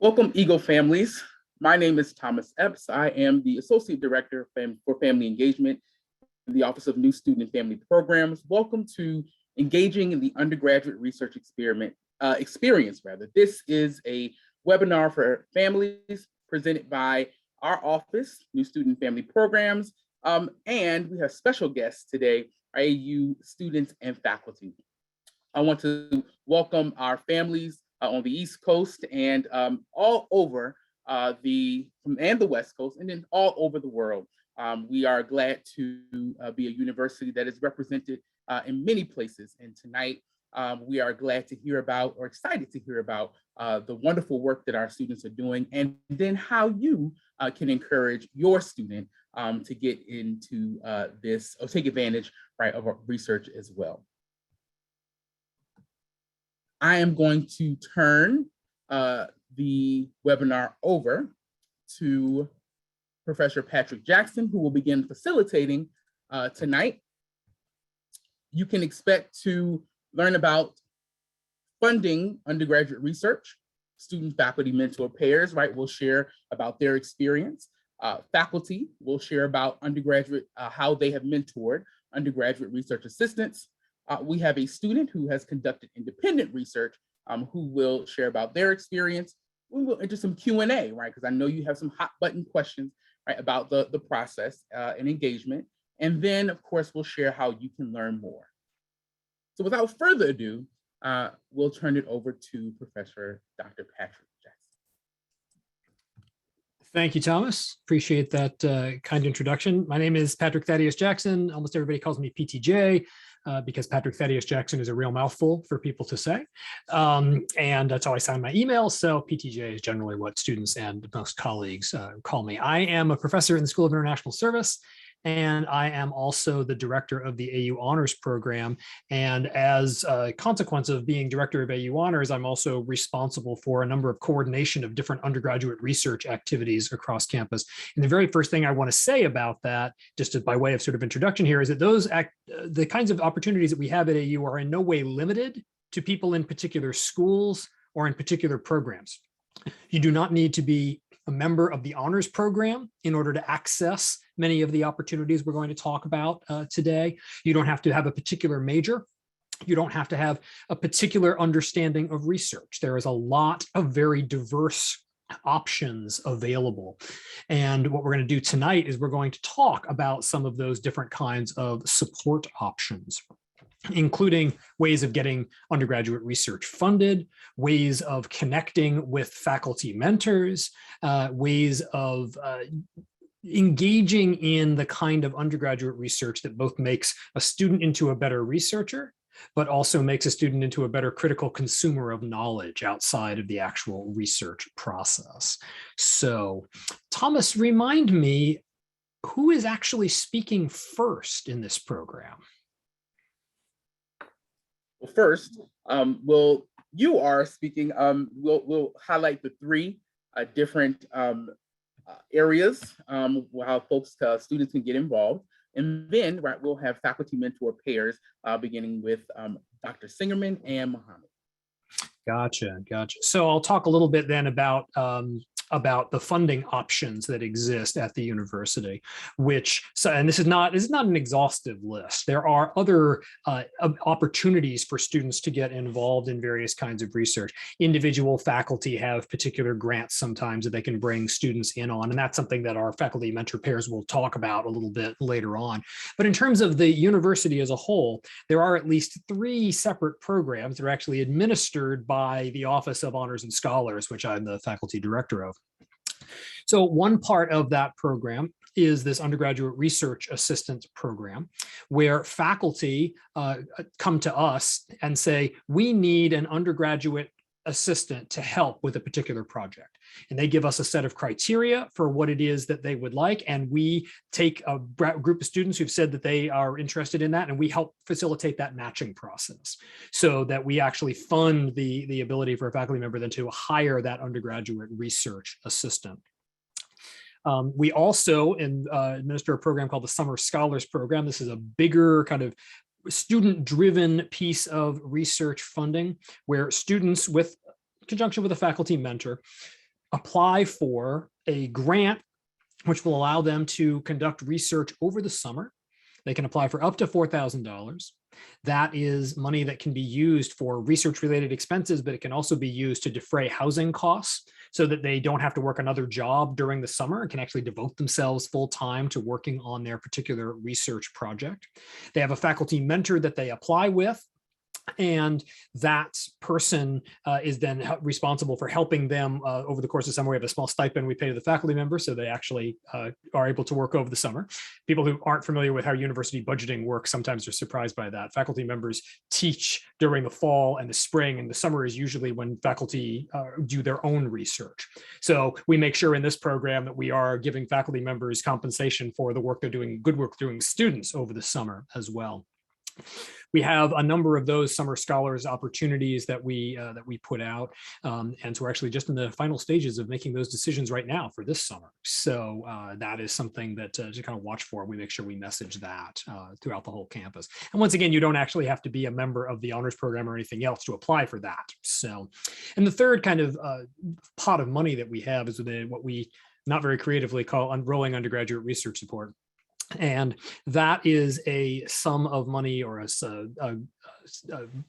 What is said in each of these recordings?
Welcome, Eagle families. My name is Thomas Epps. I am the Associate Director for Family Engagement in the Office of New Student and Family Programs. Welcome to Engaging in the Undergraduate Research Experience. This is a webinar for families presented by our office, New Student and Family Programs, and we have special guests today, AU students and faculty. I want to welcome our families on the East Coast and all over the West Coast, and then all over the world. We are glad to be a university that is represented in many places. And tonight, we are glad to hear about, or excited to hear about, the wonderful work that our students are doing, and then how you can encourage your student to get into this, or take advantage, of our research as well. I am going to turn the webinar over to Professor Patrick Jackson, who will begin facilitating tonight. You can expect to learn about funding undergraduate research. Student faculty mentor pairs, will share about their experience. Faculty will share about undergraduate, how they have mentored undergraduate research assistants. We have a student who has conducted independent research who will share about their experience. We will enter some Q&A, because I know you have some hot button questions, about the process and engagement. And then, of course, we'll share how you can learn more. So without further ado, we'll turn it over to Professor Dr. Patrick Jackson. Thank you, Thomas. Appreciate that kind introduction. My name is Patrick Thaddeus Jackson. Almost everybody calls me PTJ. Because Patrick Thaddeus Jackson is a real mouthful for people to say. And that's how I sign my email. So PTJ is generally what students and most colleagues call me. I am a professor in the School of International Service, and I am also the director of the AU Honors Program. And as a consequence of being director of AU Honors, I'm also responsible for a number of coordination of different undergraduate research activities across campus. And the very first thing I want to say about that, just by way of sort of introduction here, is that the kinds of opportunities that we have at AU are in no way limited to people in particular schools or in particular programs. You do not need to be a member of the honors program in order to access many of the opportunities we're going to talk about today. You don't have to have a particular major. You don't have to have a particular understanding of research. There is a lot of very diverse options available. And what we're going to do tonight is we're going to talk about some of those different kinds of support options, including ways of getting undergraduate research funded, ways of connecting with faculty mentors, ways of engaging in the kind of undergraduate research that both makes a student into a better researcher, but also makes a student into a better critical consumer of knowledge outside of the actual research process. So, Thomas, remind me, who is actually speaking first in this program? Well, first, you are speaking. We'll highlight the three different areas how students can get involved, and then we'll have faculty mentor pairs beginning with Dr. Singerman and Mohammed. Gotcha. So I'll talk a little bit then about the funding options that exist at the university, and this is not an exhaustive list. There are other opportunities for students to get involved in various kinds of research. Individual faculty have particular grants sometimes that they can bring students in on, and that's something that our faculty mentor pairs will talk about a little bit later on. But in terms of the university as a whole, there are at least 3 separate programs that are actually administered by the Office of Honors and Scholars, which I'm the faculty director of. So one part of that program is this undergraduate research assistant program, where faculty come to us and say, we need an undergraduate assistant to help with a particular project. And they give us a set of criteria for what it is that they would like. And we take a group of students who've said that they are interested in that, and we help facilitate that matching process so that we actually fund the ability for a faculty member then to hire that undergraduate research assistant. We also administer a program called the Summer Scholars Program. This is a bigger kind of student-driven piece of research funding where students, with conjunction with a faculty mentor, apply for a grant which will allow them to conduct research over the summer. They can apply for up to $4,000. That is money that can be used for research-related expenses, but it can also be used to defray housing costs so that they don't have to work another job during the summer and can actually devote themselves full-time to working on their particular research project. They have a faculty mentor that they apply with, and that person is then responsible for helping them over the course of summer. We have a small stipend we pay to the faculty members, so they actually are able to work over the summer. People who aren't familiar with how university budgeting works sometimes are surprised by that. Faculty members teach during the fall and the spring, and the summer is usually when faculty do their own research. So we make sure in this program that we are giving faculty members compensation for the work they're doing, good work doing students over the summer as well. We have a number of those summer scholars opportunities that we put out, and so we're actually just in the final stages of making those decisions right now for this summer. So that is something that to kind of watch for. We make sure we message that throughout the whole campus. And once again, you don't actually have to be a member of the honors program or anything else to apply for that. So, and the third kind of pot of money that we have is what we not very creatively call unrolling undergraduate research support. And that is a sum of money or a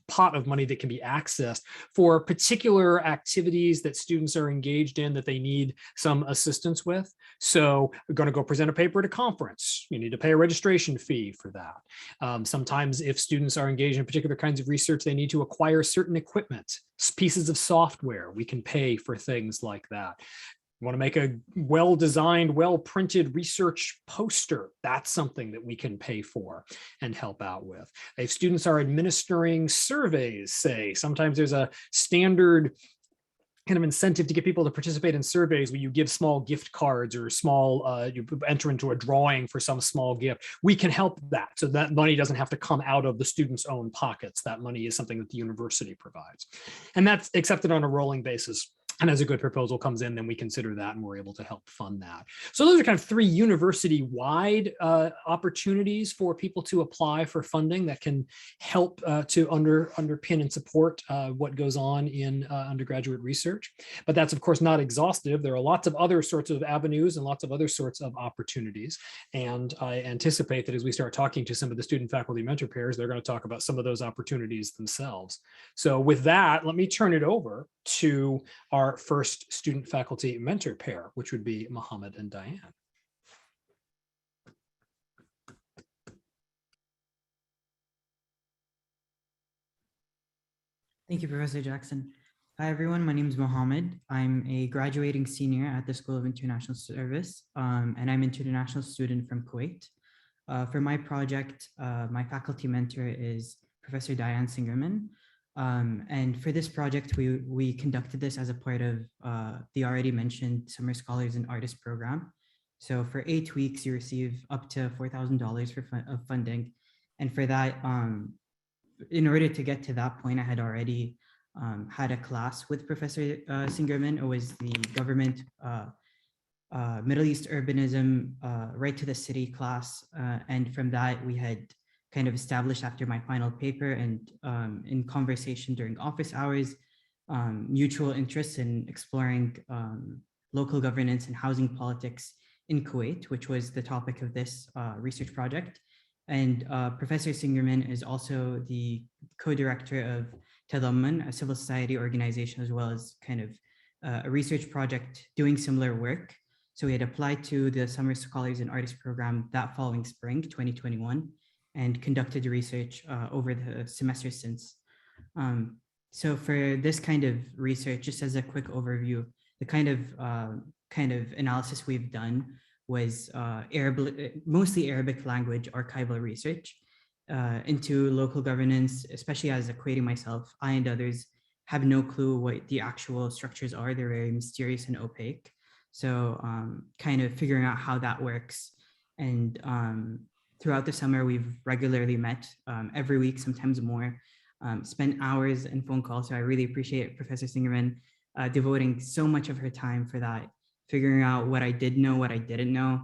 pot of money that can be accessed for particular activities that students are engaged in that they need some assistance with. So we're going to go present a paper at a conference. You need to pay a registration fee for that. Sometimes if students are engaged in particular kinds of research, they need to acquire certain equipment, pieces of software. We can pay for things like that. You want to make a well-designed, well-printed research poster, that's something that we can pay for and help out with. If students are administering surveys, say, sometimes there's a standard kind of incentive to get people to participate in surveys where you give small gift cards or small, you enter into a drawing for some small gift. We can help that. So that money doesn't have to come out of the students' own pockets. That money is something that the university provides. And that's accepted on a rolling basis. And as a good proposal comes in, then we consider that and we're able to help fund that. So those are kind of three university-wide opportunities for people to apply for funding that can help to underpin and support what goes on in undergraduate research. But that's, of course, not exhaustive. There are lots of other sorts of avenues and lots of other sorts of opportunities. And I anticipate that as we start talking to some of the student faculty mentor pairs, they're going to talk about some of those opportunities themselves. So with that, let me turn it over to our first student faculty mentor pair, which would be Mohammed and Diane. Thank you, Professor Jackson. Hi, everyone. My name is Mohammed. I'm a graduating senior at the School of International Service, and I'm an international student from Kuwait. For my project, my faculty mentor is Professor Diane Singerman. And for this project, we conducted this as a part of the already mentioned Summer Scholars and Artists program. So for 8 weeks, you receive up to $4,000 of funding. And for that, in order to get to that point, I had already had a class with Professor Singerman. It was the government Middle East urbanism, right to the city class. And from that, we had kind of established after my final paper and in conversation during office hours, mutual interests in exploring local governance and housing politics in Kuwait, which was the topic of this research project. And Professor Singerman is also the co-director of Tadamman, a civil society organization, as well as kind of a research project doing similar work. So we had applied to the Summer Scholars and Artists program that following spring, 2021. And conducted research over the semester since. So for this kind of research, just as a quick overview, the kind of analysis we've done was mostly Arabic language archival research into local governance, especially as equating myself. I and others have no clue what the actual structures are. They're very mysterious and opaque. So kind of figuring out how that works. And throughout the summer, we've regularly met every week, sometimes more, spent hours in phone calls. So I really appreciate Professor Singerman devoting so much of her time for that, figuring out what I did know, what I didn't know.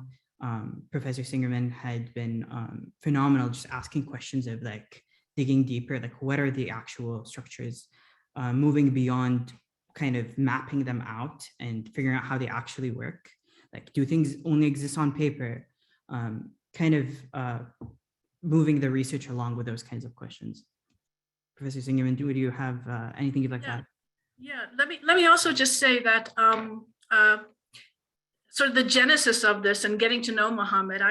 Professor Singerman had been phenomenal, just asking questions of like digging deeper, like what are the actual structures, moving beyond kind of mapping them out and figuring out how they actually work. Like, do things only exist on paper? Kind of moving the research along with those kinds of questions. Professor Singerman, would you have anything you'd like to add? Yeah, let me also just say that sort of the genesis of this and getting to know Mohammed,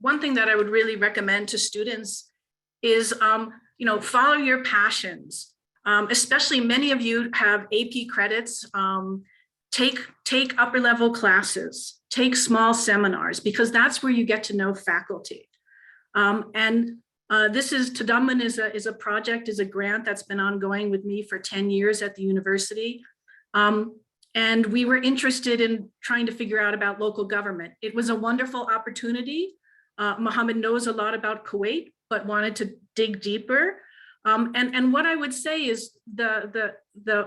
one thing that I would really recommend to students is follow your passions. Especially many of you have AP credits. Take upper level classes, take small seminars, because that's where you get to know faculty. This is Tadamman is a project, is a grant that's been ongoing with me for 10 years at the university. And we were interested in trying to figure out about local government. It was a wonderful opportunity. Mohammed knows a lot about Kuwait, but wanted to dig deeper. And what I would say is the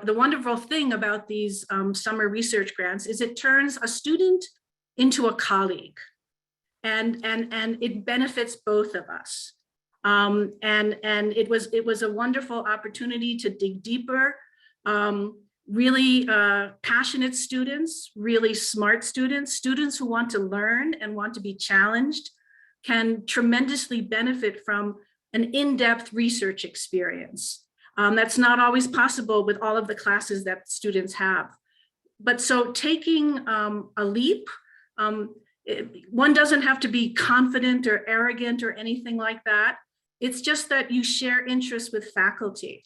wonderful thing about these summer research grants is it turns a student into a colleague, and it benefits both of us. And it was a wonderful opportunity to dig deeper. Really passionate students, really smart students, students who want to learn and want to be challenged can tremendously benefit from an in-depth research experience. That's not always possible with all of the classes that students have. But so taking a leap, one doesn't have to be confident or arrogant or anything like that. It's just that you share interests with faculty.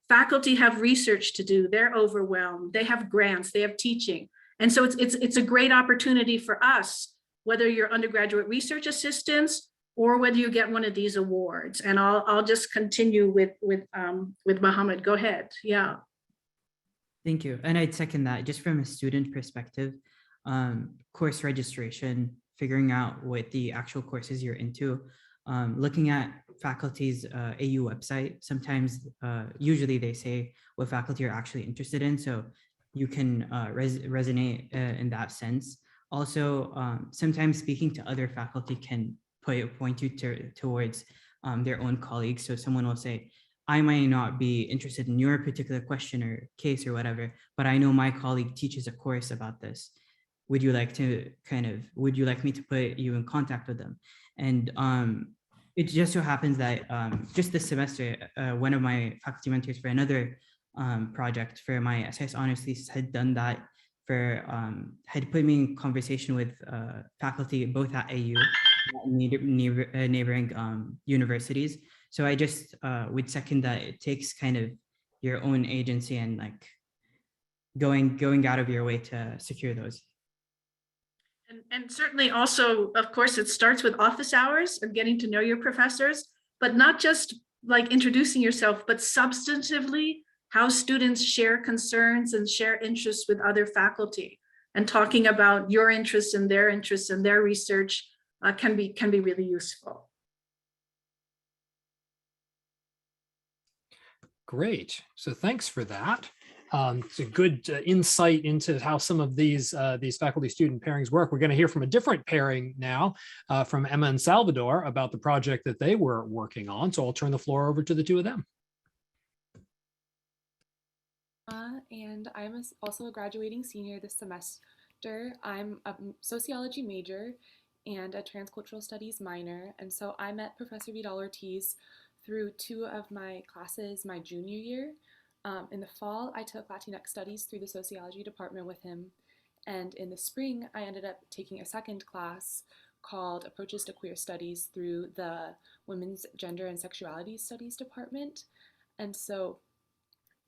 Faculty have research to do, they're overwhelmed, they have grants, they have teaching. And so it's a great opportunity for us, whether you're undergraduate research assistants or whether you get one of these awards. And I'll just continue with Mohammed. Go ahead. Yeah. Thank you. And I'd second that. Just from a student perspective, course registration, figuring out what the actual courses you're into, looking at faculty's AU website. Sometimes, usually they say what faculty you're actually interested in, so you can resonate in that sense. Also, sometimes speaking to other faculty can point you towards their own colleagues. So someone will say, I might not be interested in your particular question or case or whatever, but I know my colleague teaches a course about this. Would you like me to put you in contact with them? And it just so happens that just this semester, one of my faculty mentors for another project for my SIS honors thesis had done that had put me in conversation with faculty both at AU and neighboring universities. So I just would second that it takes kind of your own agency and like going out of your way to secure those. And certainly also, of course, it starts with office hours and getting to know your professors, but not just like introducing yourself, but substantively how students share concerns and share interests with other faculty, and talking about your interests and their research can be really useful. Great. So thanks for that. It's a good insight into how some of these faculty-student pairings work. We're going to hear from a different pairing now, from Emma and Salvador, about the project that they were working on. So I'll turn the floor over to the two of them. And I'm also a graduating senior this semester. I'm a sociology major and a transcultural studies minor. And so I met Professor Vidal-Ortiz through two of my classes my junior year. In the fall, I took Latinx studies through the sociology department with him. And in the spring, I ended up taking a second class called Approaches to Queer Studies through the Women's Gender and Sexuality Studies department. And so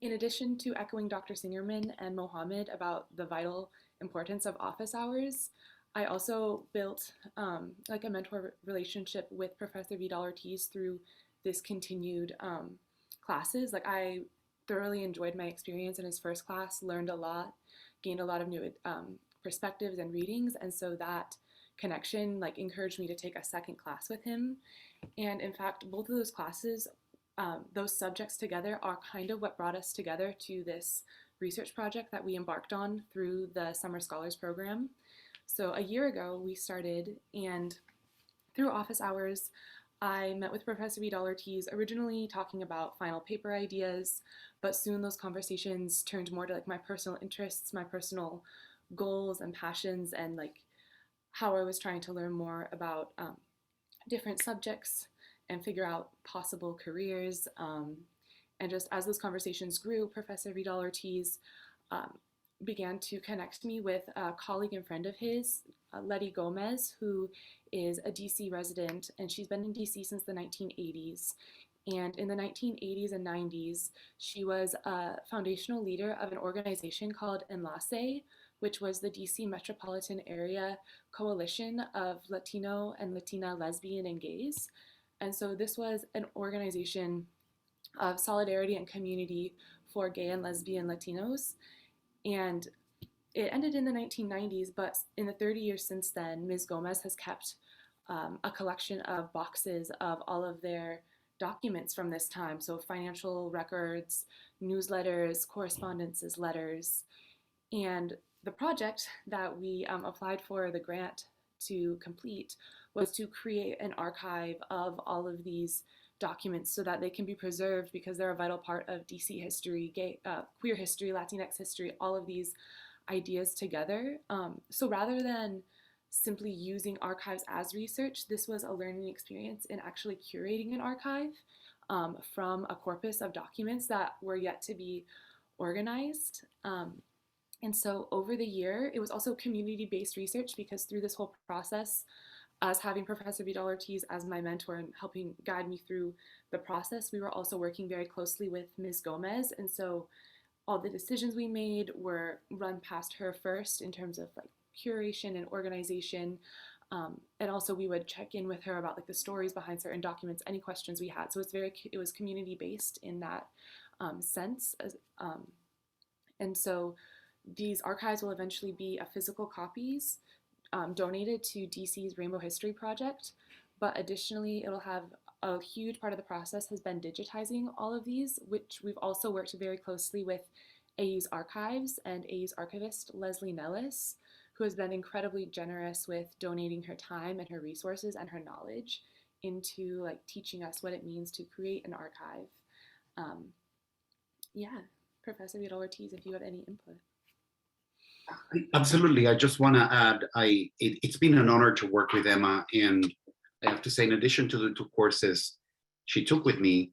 in addition to echoing Dr. Singerman and Mohammed about the vital importance of office hours, I also built like a mentor relationship with Professor Vidal-Ortiz through this continued classes. Like I thoroughly enjoyed my experience in his first class, learned a lot, gained a lot of new perspectives and readings. And so that connection like encouraged me to take a second class with him. And in fact, both of those classes, those subjects together are kind of what brought us together to this research project that we embarked on through the Summer Scholars Program. So a year ago we started, and through office hours, I met with Professor Vidal-Ortiz originally talking about final paper ideas, but soon those conversations turned more to like my personal interests, my personal goals and passions, and like how I was trying to learn more about different subjects and figure out possible careers. And just as those conversations grew, Professor Vidal-Ortiz um, began to connect me with a colleague and friend of his, Letty Gomez, who is a DC resident, and she's been in DC since the 1980s. And in the 1980s and 90s, she was a foundational leader of an organization called Enlace, which was the DC metropolitan area coalition of Latino and Latina lesbian and gays. And so this was an organization of solidarity and community for gay and lesbian Latinos. And it ended in the 1990s, but in the 30 years since then, Ms. Gomez has kept a collection of boxes of all of their documents from this time. So financial records, newsletters, correspondences, letters. And the project that we applied for the grant to complete was to create an archive of all of these documents so that they can be preserved because they're a vital part of DC history, gay, queer history, Latinx history, all of these ideas together. So rather than simply using archives as research, this was a learning experience in actually curating an archive from a corpus of documents that were yet to be organized. And so over the year, it was also community-based research because through this whole process, as having Professor Vidal-Ortiz as my mentor and helping guide me through the process, we were also working very closely with Ms. Gomez. And so all the decisions we made were run past her first in terms of like curation and organization. And also we would check in with her about like the stories behind certain documents, any questions we had. So it was community-based in that sense. And so these archives will eventually be a physical copies donated to DC's Rainbow History Project, but additionally it'll have a huge part of the process has been digitizing all of these, which we've also worked very closely with AU's archives and AU's archivist Leslie Nellis, who has been incredibly generous with donating her time and her resources and her knowledge into like teaching us what it means to create an archive. Yeah, Professor Vidal-Ortiz, if you have any input. Absolutely. I just want to add, it's been an honor to work with Emma, and I have to say, in addition to the 2 courses she took with me,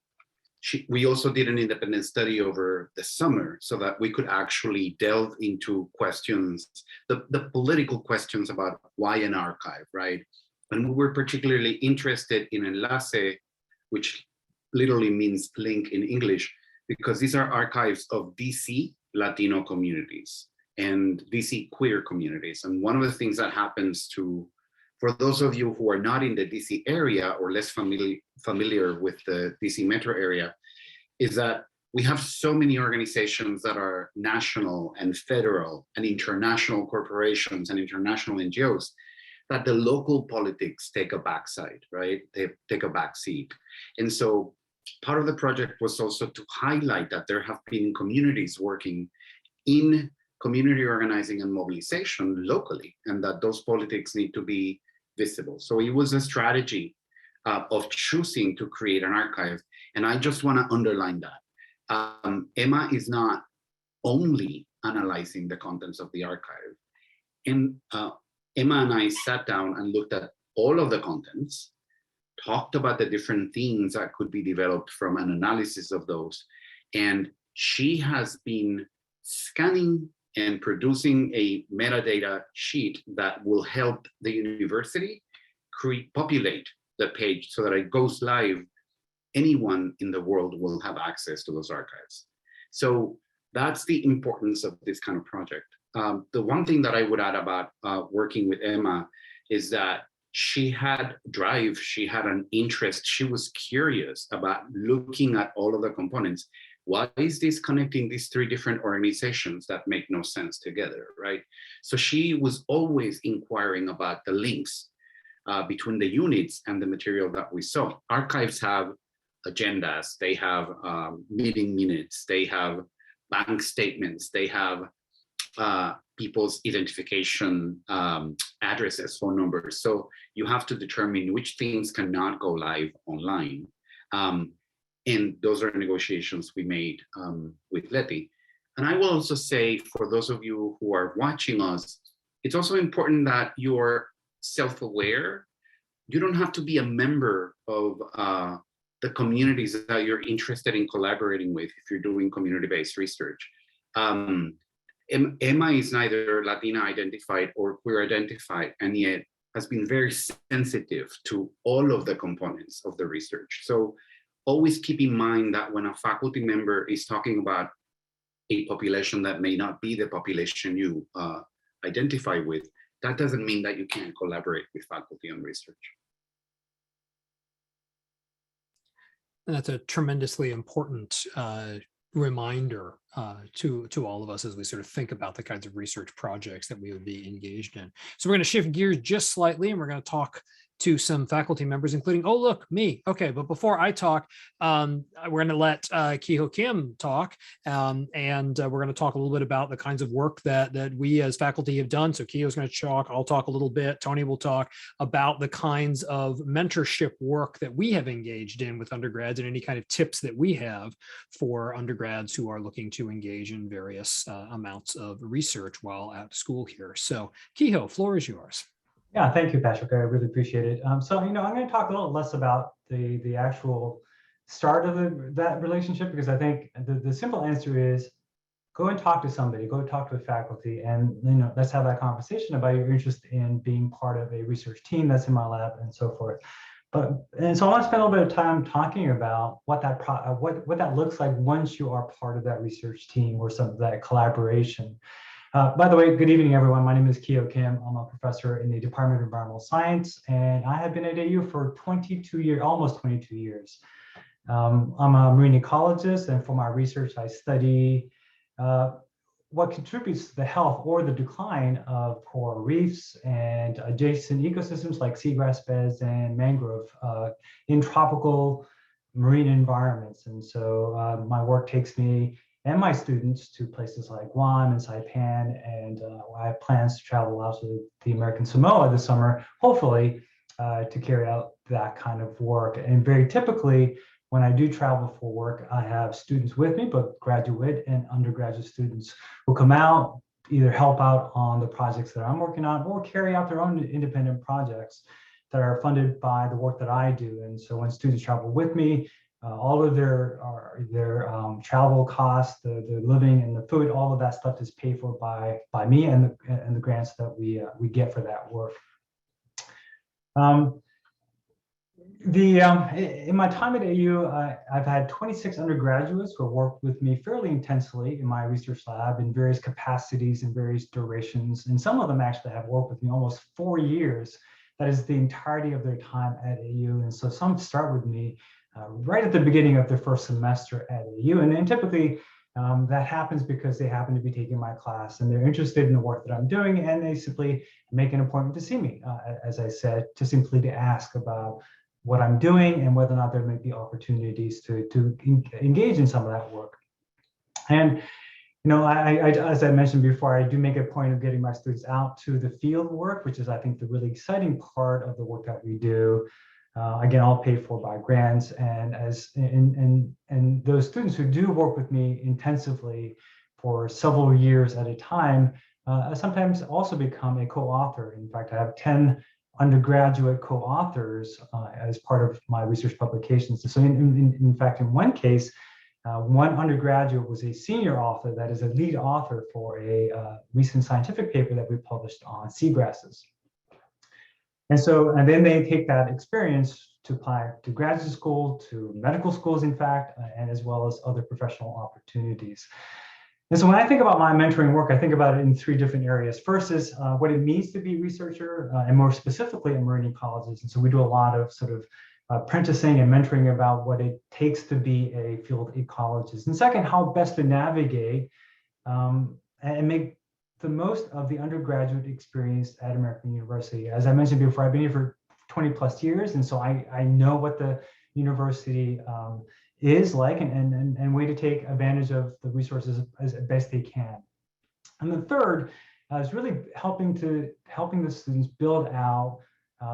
we also did an independent study over the summer so that we could actually delve into questions, the political questions about why an archive, right? And we were particularly interested in Enlace, which literally means link in English, because these are archives of DC Latino communities and DC queer communities. And one of the things that happens for those of you who are not in the DC area or less familiar with the DC metro area, is that we have so many organizations that are national and federal and international corporations and international NGOs that the local politics take a backside, right? They take a backseat. And so part of the project was also to highlight that there have been communities working in community organizing and mobilization locally, and that those politics need to be visible. So it was a strategy of choosing to create an archive. And I just want to underline that. Emma is not only analyzing the contents of the archive. And Emma and I sat down and looked at all of the contents, talked about the different themes that could be developed from an analysis of those. And she has been scanning and producing a metadata sheet that will help the university populate the page so that it goes live. Anyone in the world will have access to those archives. So that's the importance of this kind of project. The one thing that I would add about working with Emma is that she had drive, she had an interest, she was curious about looking at all of the components. Why is this connecting these 3 different organizations that make no sense together, right? So she was always inquiring about the links between the units and the material that we saw. Archives have agendas, they have meeting minutes, they have bank statements, they have people's identification addresses, phone numbers. So you have to determine which things cannot go live online. And those are negotiations we made with Leti. And I will also say, for those of you who are watching us, it's also important that you're self-aware. You don't have to be a member of the communities that you're interested in collaborating with if you're doing community-based research. Emma is neither Latina identified or queer identified, and yet has been very sensitive to all of the components of the research. So always keep in mind that when a faculty member is talking about a population that may not be the population you identify with, that doesn't mean that you can't collaborate with faculty on research. And that's a tremendously important reminder to all of us as we sort of think about the kinds of research projects that we would be engaged in. So we're going to shift gears just slightly, and we're going to talk to some faculty members, including, oh, look, me. Okay, but before I talk, we're going to let Keyho Kim talk, and we're going to talk a little bit about the kinds of work that we as faculty have done. So Keyho's going to talk, I'll talk a little bit, Tony will talk about the kinds of mentorship work that we have engaged in with undergrads and any kind of tips that we have for undergrads who are looking to engage in various amounts of research while at school here. So Keyho, floor is yours. Yeah, thank you, Patrick. I really appreciate it. So, I'm going to talk a little less about the actual start of that relationship, because I think the simple answer is go and talk to somebody, go talk to a faculty, and let's have that conversation about your interest in being part of a research team that's in my lab and so forth. And so I want to spend a little bit of time talking about what that looks like once you are part of that research team or some of that collaboration. By the way, good evening, everyone. My name is Keyho Kim. I'm a professor in the Department of Environmental Science, and I have been at AU for 22 years, almost 22 years. I'm a marine ecologist, and for my research, I study what contributes to the health or the decline of coral reefs and adjacent ecosystems like seagrass beds and mangrove in tropical marine environments. And so my work takes me and my students to places like Guam and Saipan, and I have plans to travel out to the American Samoa this summer, hopefully, to carry out that kind of work. And very typically, when I do travel for work, I have students with me, both graduate and undergraduate students, who come out, either help out on the projects that I'm working on or carry out their own independent projects that are funded by the work that I do. And so when students travel with me, all of their travel costs, the living and the food, all of that stuff is paid for by me and the grants that we get for that work. In my time at AU, I've had 26 undergraduates who have worked with me fairly intensely in my research lab in various capacities and various durations. And some of them actually have worked with me almost 4 years. That is the entirety of their time at AU. And so some start with me right at the beginning of their first semester at AU. And then typically that happens because they happen to be taking my class and they're interested in the work that I'm doing, and they simply make an appointment to see me, as I said, to ask about what I'm doing and whether or not there may be opportunities to engage in some of that work. And as I mentioned before, I do make a point of getting my students out to the field work, which is, I think, the really exciting part of the work that we do. Again, all paid for by grants, and those students who do work with me intensively for several years at a time sometimes also become a co-author. In fact, I have 10 undergraduate co-authors as part of my research publications. So in fact, in one case, one undergraduate was a senior author that is a lead author for a recent scientific paper that we published on seagrasses. And then they take that experience to apply to graduate school, to medical schools, in fact, and as well as other professional opportunities. And so when I think about my mentoring work, I think about it in 3 different areas. First is what it means to be a researcher, and more specifically a marine ecologist. And so we do a lot of sort of apprenticing and mentoring about what it takes to be a field ecologist. And second, how best to navigate and make the most of the undergraduate experience at American University. As I mentioned before, I've been here for 20 plus years, and so I know what the university is like and way to take advantage of the resources as best they can. And the third is really helping the students build out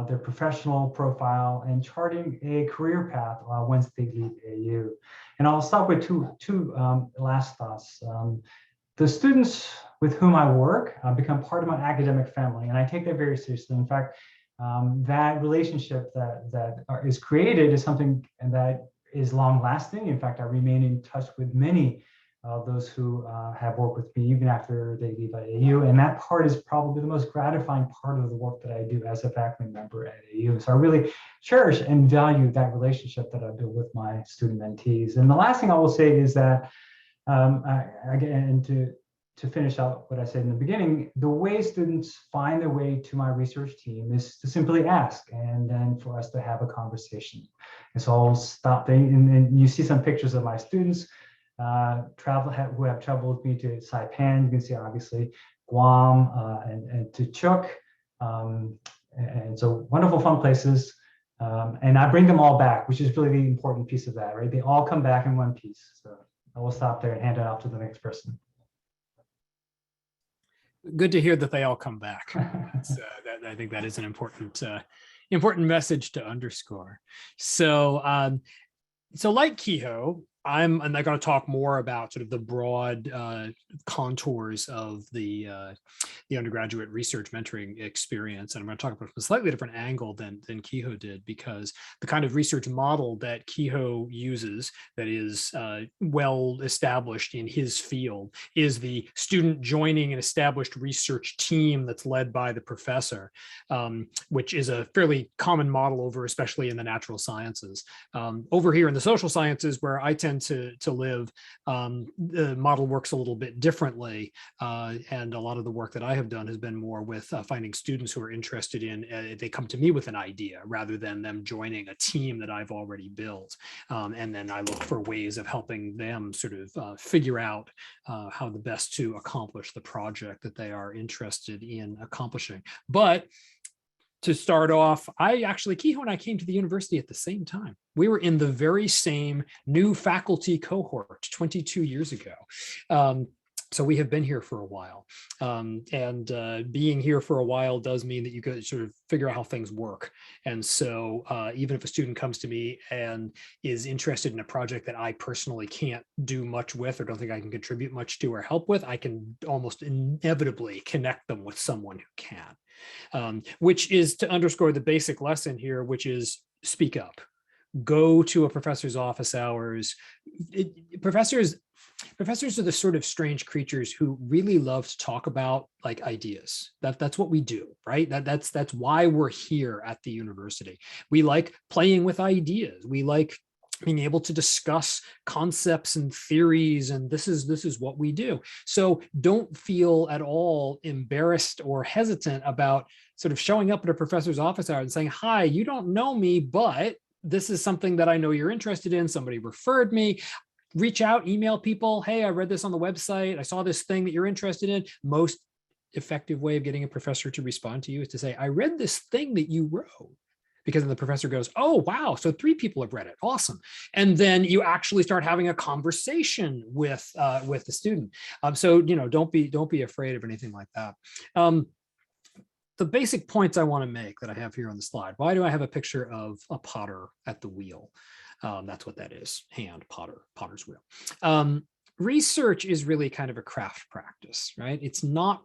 their professional profile and charting a career path once they leave AU. And I'll start with two last thoughts. The students with whom I work become part of my academic family, and I take that very seriously. In fact, that relationship that is created is something that is long lasting. In fact, I remain in touch with many of those who have worked with me even after they leave at AU. And that part is probably the most gratifying part of the work that I do as a faculty member at AU. So I really cherish and value that relationship that I build with my student mentees. And the last thing I will say is that, again, to finish out what I said in the beginning, the way students find their way to my research team is to simply ask, and then for us to have a conversation. And so I'll stop there, and you see some pictures of my students who have traveled with me to Saipan. You can see obviously Guam and to Chuuk, and so wonderful fun places. And I bring them all back, which is really the important piece of that, right? They all come back in one piece. So I will stop there and hand it off to the next person. Good to hear that they all come back. I think that is an important message to underscore. So, so like Keyho, I'm going to talk more about sort of the broad contours of the undergraduate research mentoring experience. And I'm going to talk about a slightly different angle than Keyho did, because the kind of research model that Keyho uses that is well established in his field is the student joining an established research team that's led by the professor, which is a fairly common model over, especially in the natural sciences. Over here in the social sciences, where I tend to live, the model works a little bit differently, and a lot of the work that I have done has been more with finding students who are interested in, they come to me with an idea rather than them joining a team that I've already built, and then I look for ways of helping them sort of figure out how the best to accomplish the project that they are interested in accomplishing. But to start off, Keyho and I came to the university at the same time. We were in the very same new faculty cohort 22 years ago. So we have been here for a while. And being here for a while does mean that you could sort of figure out how things work. And so even if a student comes to me and is interested in a project that I personally can't do much with or don't think I can contribute much to or help with, I can almost inevitably connect them with someone who can. Which is to underscore the basic lesson here, which is speak up. Go to a professor's office hours. Professors are the sort of strange creatures who really love to talk about like ideas. That's what we do, right? That's why we're here at the university. We like playing with ideas. We like being able to discuss concepts and theories, and this is what we do. So don't feel at all embarrassed or hesitant about sort of showing up at a professor's office hour and saying, hi, you don't know me, but this is something that I know you're interested in. Somebody referred me. Reach out, email people. Hey, I read this on the website. I saw this thing that you're interested in. Most effective way of getting a professor to respond to you is to say, I read this thing that you wrote. Because then the professor goes, oh, wow, so 3 people have read it. Awesome. And then you actually start having a conversation with the student. So, don't be afraid of anything like that. The basic points I want to make that I have here on the slide. Why do I have a picture of a potter at the wheel? That's what that is, potter's wheel. Research is really kind of a craft practice, right? It's not,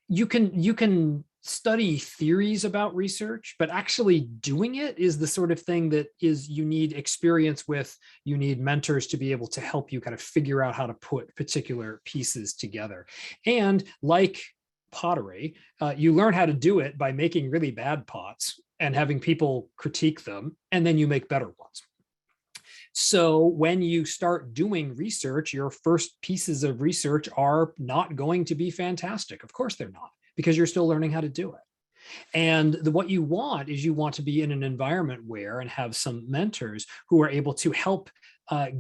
you can study theories about research, but actually doing it is the sort of thing that you need experience with. You need mentors to be able to help you kind of figure out how to put particular pieces together. And like pottery, you learn how to do it by making really bad pots and having people critique them, and then you make better ones. So when you start doing research, your first pieces of research are not going to be fantastic. Of course they're not, because you're still learning how to do it. And what you want is you want to be in an environment where and have some mentors who are able to help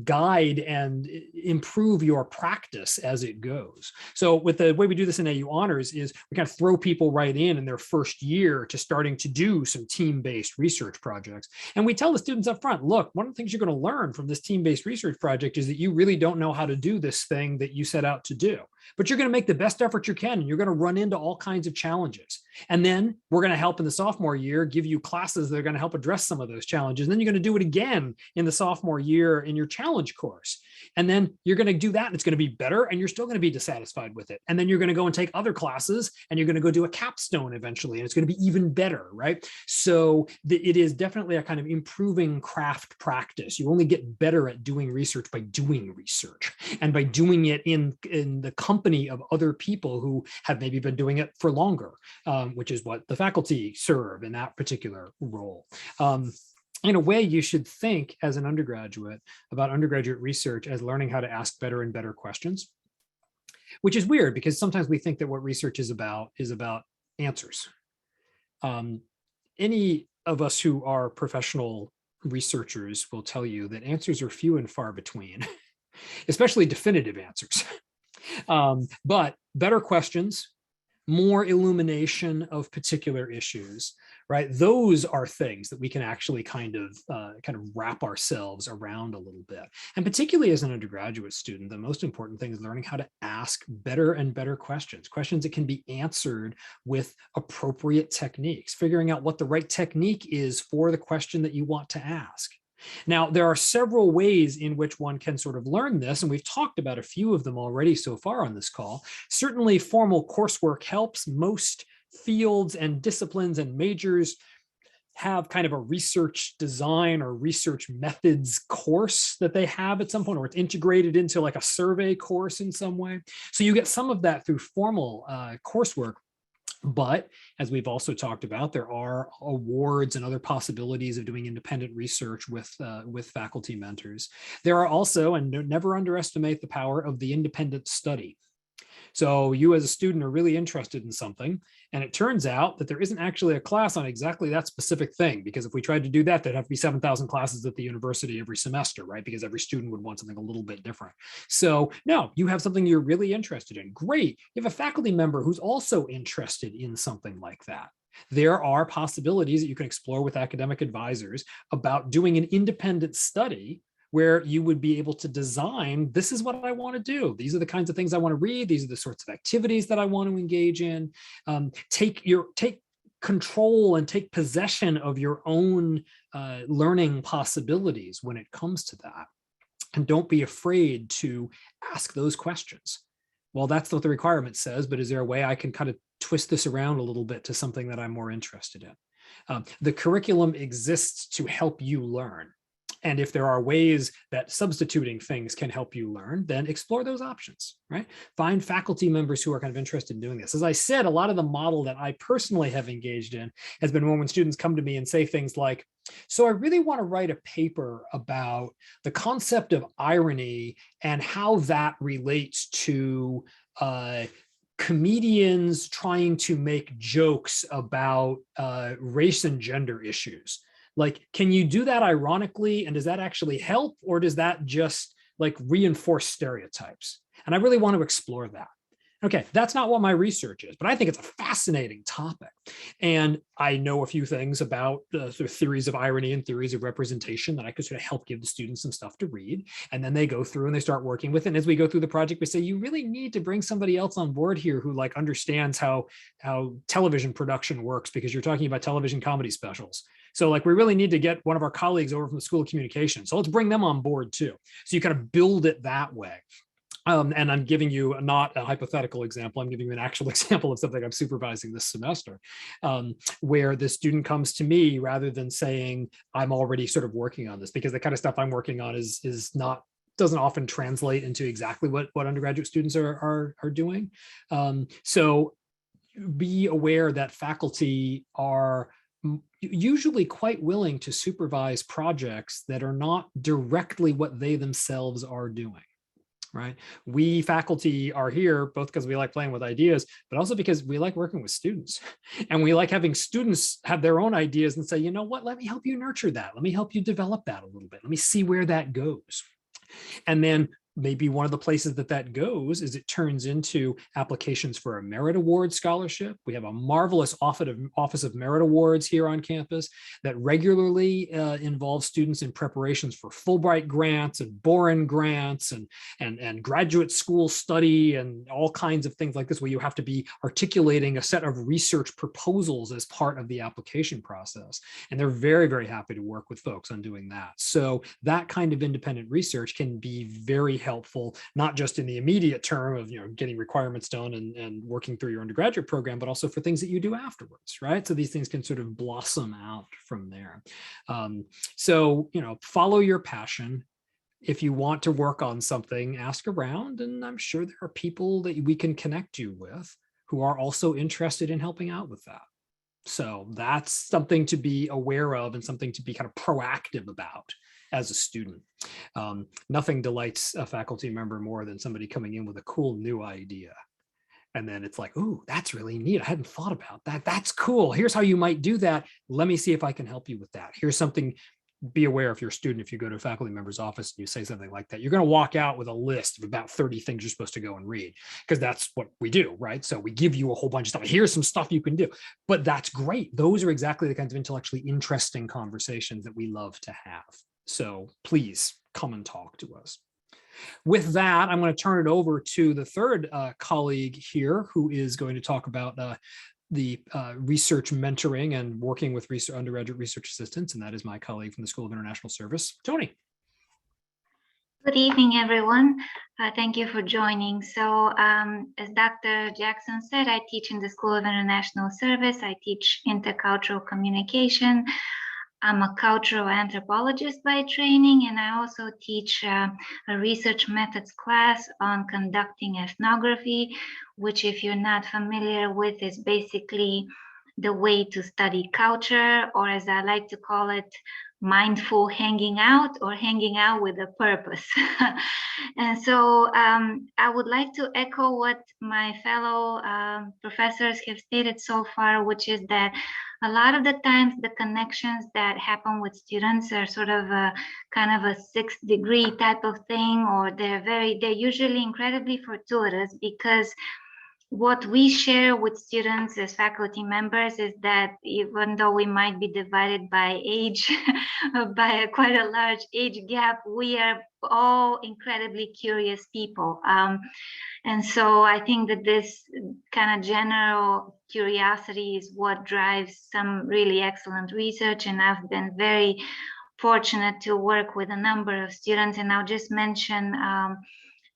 guide and improve your practice as it goes. So with the way we do this in AU Honors is we kind of throw people right in their first year to starting to do some team-based research projects. And we tell the students up front, look, one of the things you're going to learn from this team-based research project is that you really don't know how to do this thing that you set out to do. but you're going to make the best effort you can, and you're going to run into all kinds of challenges. And then we're going to help in the sophomore year, give you classes that are going to help address some of those challenges. And then you're going to do it again in the sophomore year in your challenge course. And then you're going to do that, and it's going to be better, and you're still going to be dissatisfied with it. And then you're going to go and take other classes, and you're going to go do a capstone eventually, and it's going to be even better, right? So it is definitely a kind of improving craft practice. You only get better at doing research by doing research, and by doing it in the company of other people who have maybe been doing it for longer, which is what the faculty serve in that particular role. In a way, you should think as an undergraduate about undergraduate research as learning how to ask better and better questions, which is weird because sometimes we think that what research is about answers. Any of us who are professional researchers will tell you that answers are few and far between, especially definitive answers. But better questions, more illumination of particular issues, right? Those are things that we can actually kind of wrap ourselves around a little bit. And particularly as an undergraduate student, the most important thing is learning how to ask better and better questions, questions that can be answered with appropriate techniques, figuring out what the right technique is for the question that you want to ask. Now, there are several ways in which one can sort of learn this, and we've talked about a few of them already so far on this call. Certainly, formal coursework helps. Most fields and disciplines and majors have kind of a research design or research methods course that they have at some point, or it's integrated into like a survey course in some way. So you get some of that through formal coursework. But as we've also talked about, there are awards and other possibilities of doing independent research with faculty mentors. There are also, and never underestimate the power of the independent study. So you as a student are really interested in something, and it turns out that there isn't actually a class on exactly that specific thing, because if we tried to do that, there'd have to be 7,000 classes at the university every semester, right? Because every student would want something a little bit different. So no, you have something you're really interested in. Great. You have a faculty member who's also interested in something like that. There are possibilities that you can explore with academic advisors about doing an independent study where you would be able to design, this is what I want to do. These are the kinds of things I want to read. These are the sorts of activities that I want to engage in. Take control and take possession of your own learning possibilities when it comes to that. And don't be afraid to ask those questions. Well, that's what the requirement says, but is there a way I can kind of twist this around a little bit to something that I'm more interested in? The curriculum exists to help you learn. And if there are ways that substituting things can help you learn, then explore those options, right? Find faculty members who are kind of interested in doing this. As I said, a lot of the model that I personally have engaged in has been when students come to me and say things like, so I really want to write a paper about the concept of irony and how that relates to comedians trying to make jokes about race and gender issues. Like, can you do that ironically? And does that actually help? Or does that just like reinforce stereotypes? And I really want to explore that. Okay, that's not what my research is, but I think it's a fascinating topic. And I know a few things about sort of theories of irony and theories of representation that I could sort of help give the students some stuff to read. And then they go through and they start working with it. And as we go through the project, we say, you really need to bring somebody else on board here who like understands how television production works, because you're talking about television comedy specials. So like, we really need to get one of our colleagues over from the School of Communication. So let's bring them on board too. So you kind of build it that way. And I'm giving you not a hypothetical example, I'm giving you an actual example of something I'm supervising this semester, where the student comes to me rather than saying, I'm already sort of working on this, because the kind of stuff I'm working on doesn't often translate into exactly what undergraduate students are doing. So be aware that faculty are usually quite willing to supervise projects that are not directly what they themselves are doing. Right? We faculty are here both because we like playing with ideas, but also because we like working with students. And we like having students have their own ideas and say, you know what, let me help you nurture that. Let me help you develop that a little bit. Let me see where that goes. And then maybe one of the places that goes is it turns into applications for a merit award scholarship. We have a marvelous Office of Merit Awards here on campus that regularly involves students in preparations for Fulbright grants and Boren grants and graduate school study and all kinds of things like this, where you have to be articulating a set of research proposals as part of the application process. And they're very, very happy to work with folks on doing that. So that kind of independent research can be very helpful, not just in the immediate term of getting requirements done and working through your undergraduate program, but also for things that you do afterwards, right? So these things can sort of blossom out from there. So follow your passion. If you want to work on something, ask around, and I'm sure there are people that we can connect you with who are also interested in helping out with that. So that's something to be aware of and something to be kind of proactive about as a student. Nothing delights a faculty member more than somebody coming in with a cool new idea. And then it's like, ooh, that's really neat. I hadn't thought about that. That's cool. Here's how you might do that. Let me see if I can help you with that. Here's something. Be aware if you're a student, if you go to a faculty member's office and you say something like that, you're going to walk out with a list of about 30 things you're supposed to go and read, because that's what we do, right? So we give you a whole bunch of stuff. Here's some stuff you can do, but that's great. Those are exactly the kinds of intellectually interesting conversations that we love to have. So please come and talk to us. With that, I'm going to turn it over to the third colleague here, who is going to talk about the research mentoring and working with undergraduate research assistants, and that is my colleague from the School of International Service, Tony. Good evening, everyone. Thank you for joining. So as Dr. Jackson said, I teach in the School of International Service. I teach intercultural communication. I'm a cultural anthropologist by training, and I also teach a research methods class on conducting ethnography, which, if you're not familiar with, is basically the way to study culture, or as I like to call it, mindful hanging out, or hanging out with a purpose. And so I would like to echo what my fellow professors have stated so far, which is that a lot of the times the connections that happen with students are sort of a kind of a sixth degree type of thing, or they're usually incredibly fortuitous, because what we share with students as faculty members is that even though we might be divided by age, by quite a large age gap, we are all incredibly curious people. And so I think that this kind of general curiosity is what drives some really excellent research. And I've been very fortunate to work with a number of students, and I'll just mention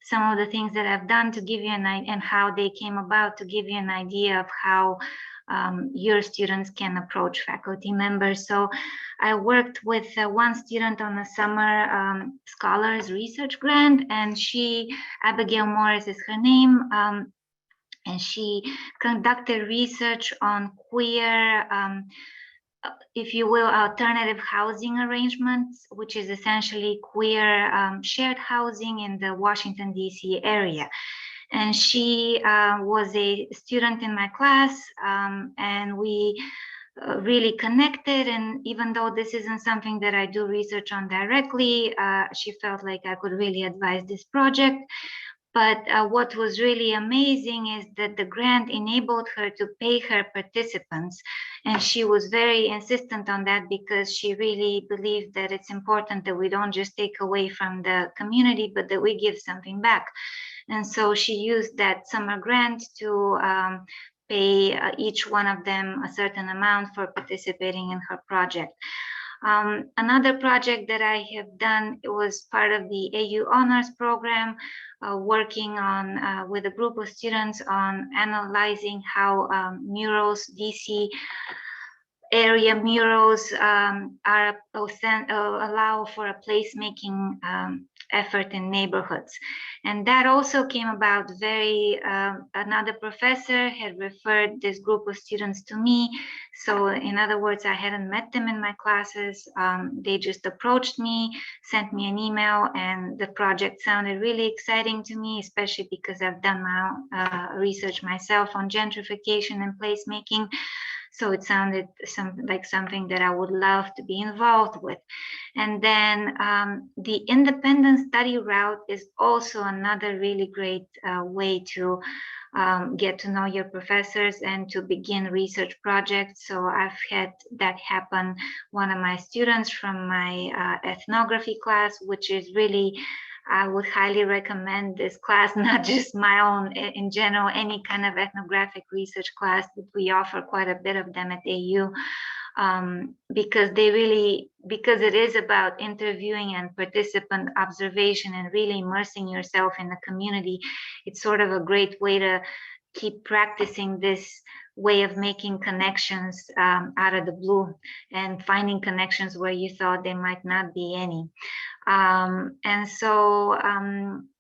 some of the things that I've done to give you an idea, and how they came about, to give you an idea of how your students can approach faculty members. So I worked with one student on a summer scholars research grant, and Abigail Morris is her name, and she conducted research on queer, if you will, alternative housing arrangements, which is essentially queer shared housing in the Washington, D.C. area. And she was a student in my class, and we really connected. And even though this isn't something that I do research on directly, she felt like I could really advise this project. But what was really amazing is that the grant enabled her to pay her participants. And she was very insistent on that, because she really believed that it's important that we don't just take away from the community, but that we give something back. And so she used that summer grant to pay each one of them a certain amount for participating in her project. Another project that I have done, it was part of the AU Honors Program, working on with a group of students on analyzing how murals, DC area murals allow for a placemaking effort in neighborhoods. And that also came about another professor had referred this group of students to me. So in other words, I hadn't met them in my classes. They just approached me, sent me an email, and the project sounded really exciting to me, especially because I've done my research myself on gentrification and placemaking. So it sounded like something that I would love to be involved with. And then the independent study route is also another really great way to get to know your professors and to begin research projects. So I've had that happen. One of my students from my ethnography class, which is really, I would highly recommend this class, not just my own, in general, any kind of ethnographic research class that we offer quite a bit of them at AU. Because it is about interviewing and participant observation and really immersing yourself in the community. It's sort of a great way to keep practicing this way of making connections out of the blue and finding connections where you thought there might not be any. And so,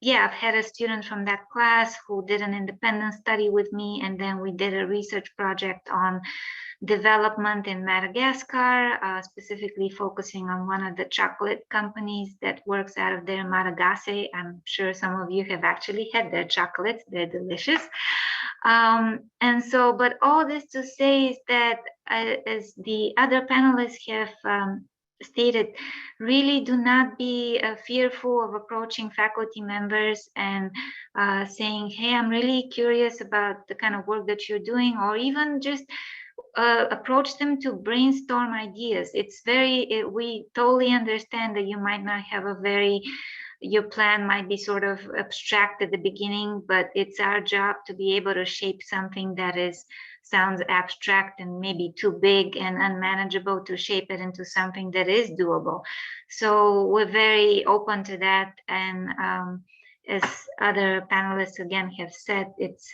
yeah, I've had a student from that class who did an independent study with me, and then we did a research project on development in Madagascar, specifically focusing on one of the chocolate companies that works out of there, Madagascar. I'm sure some of you have actually had their chocolates, they're delicious. And so, but all this to say is that as the other panelists have stated, really do not be fearful of approaching faculty members and saying, hey, I'm really curious about the kind of work that you're doing, or even just approach them to brainstorm ideas. We totally understand that you might not have your plan might be sort of abstract at the beginning, but it's our job to be able to shape something that sounds abstract and maybe too big and unmanageable, to shape it into something that is doable. So we're very open to that. And as other panelists again have said, it's,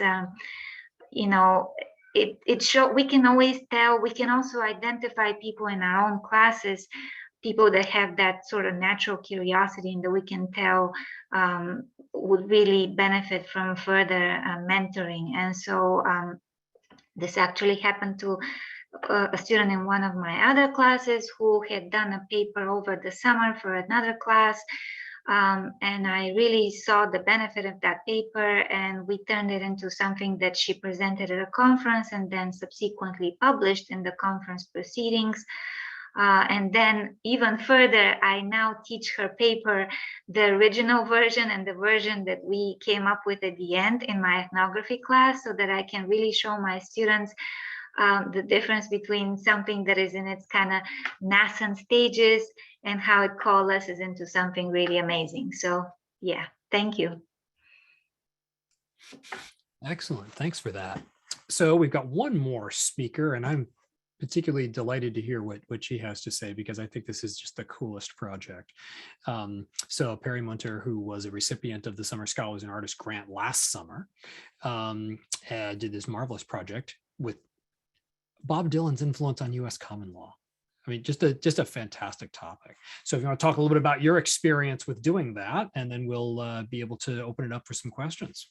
you know, we can always tell, we can also identify people in our own classes, people that have that sort of natural curiosity and that we can tell would really benefit from further mentoring. And so this actually happened to a student in one of my other classes who had done a paper over the summer for another class. And I really saw the benefit of that paper, and we turned it into something that she presented at a conference and then subsequently published in the conference proceedings. And then even further, I now teach her paper, the original version and the version that we came up with at the end in my ethnography class, so that I can really show my students the difference between something that is in its kind of nascent stages and how it coalesces into something really amazing. So yeah, thank you. Excellent, thanks for that. So we've got one more speaker, and I'm particularly delighted to hear what she has to say, because I think this is just the coolest project. So Perry Munter, who was a recipient of the Summer Scholars and Artists Grant last summer, did this marvelous project with Bob Dylan's influence on US common law. I mean, just a fantastic topic. So if you want to talk a little bit about your experience with doing that, and then we'll be able to open it up for some questions.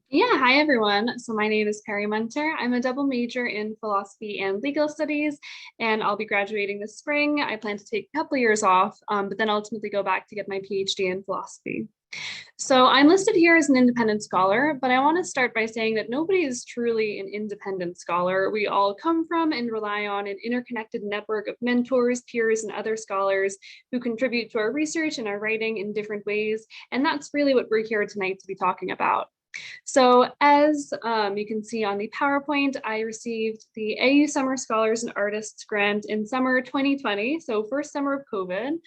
Yeah, hi everyone. So my name is Perry Munter. I'm a double major in philosophy and legal studies, and I'll be graduating this spring. I plan to take a couple of years off, but then ultimately go back to get my PhD in philosophy. So I'm listed here as an independent scholar, but I want to start by saying that nobody is truly an independent scholar. We all come from and rely on an interconnected network of mentors, peers, and other scholars who contribute to our research and our writing in different ways. And that's really what we're here tonight to be talking about. So as you can see on the PowerPoint, I received the AU Summer Scholars and Artists Grant in summer 2020, so first summer of COVID,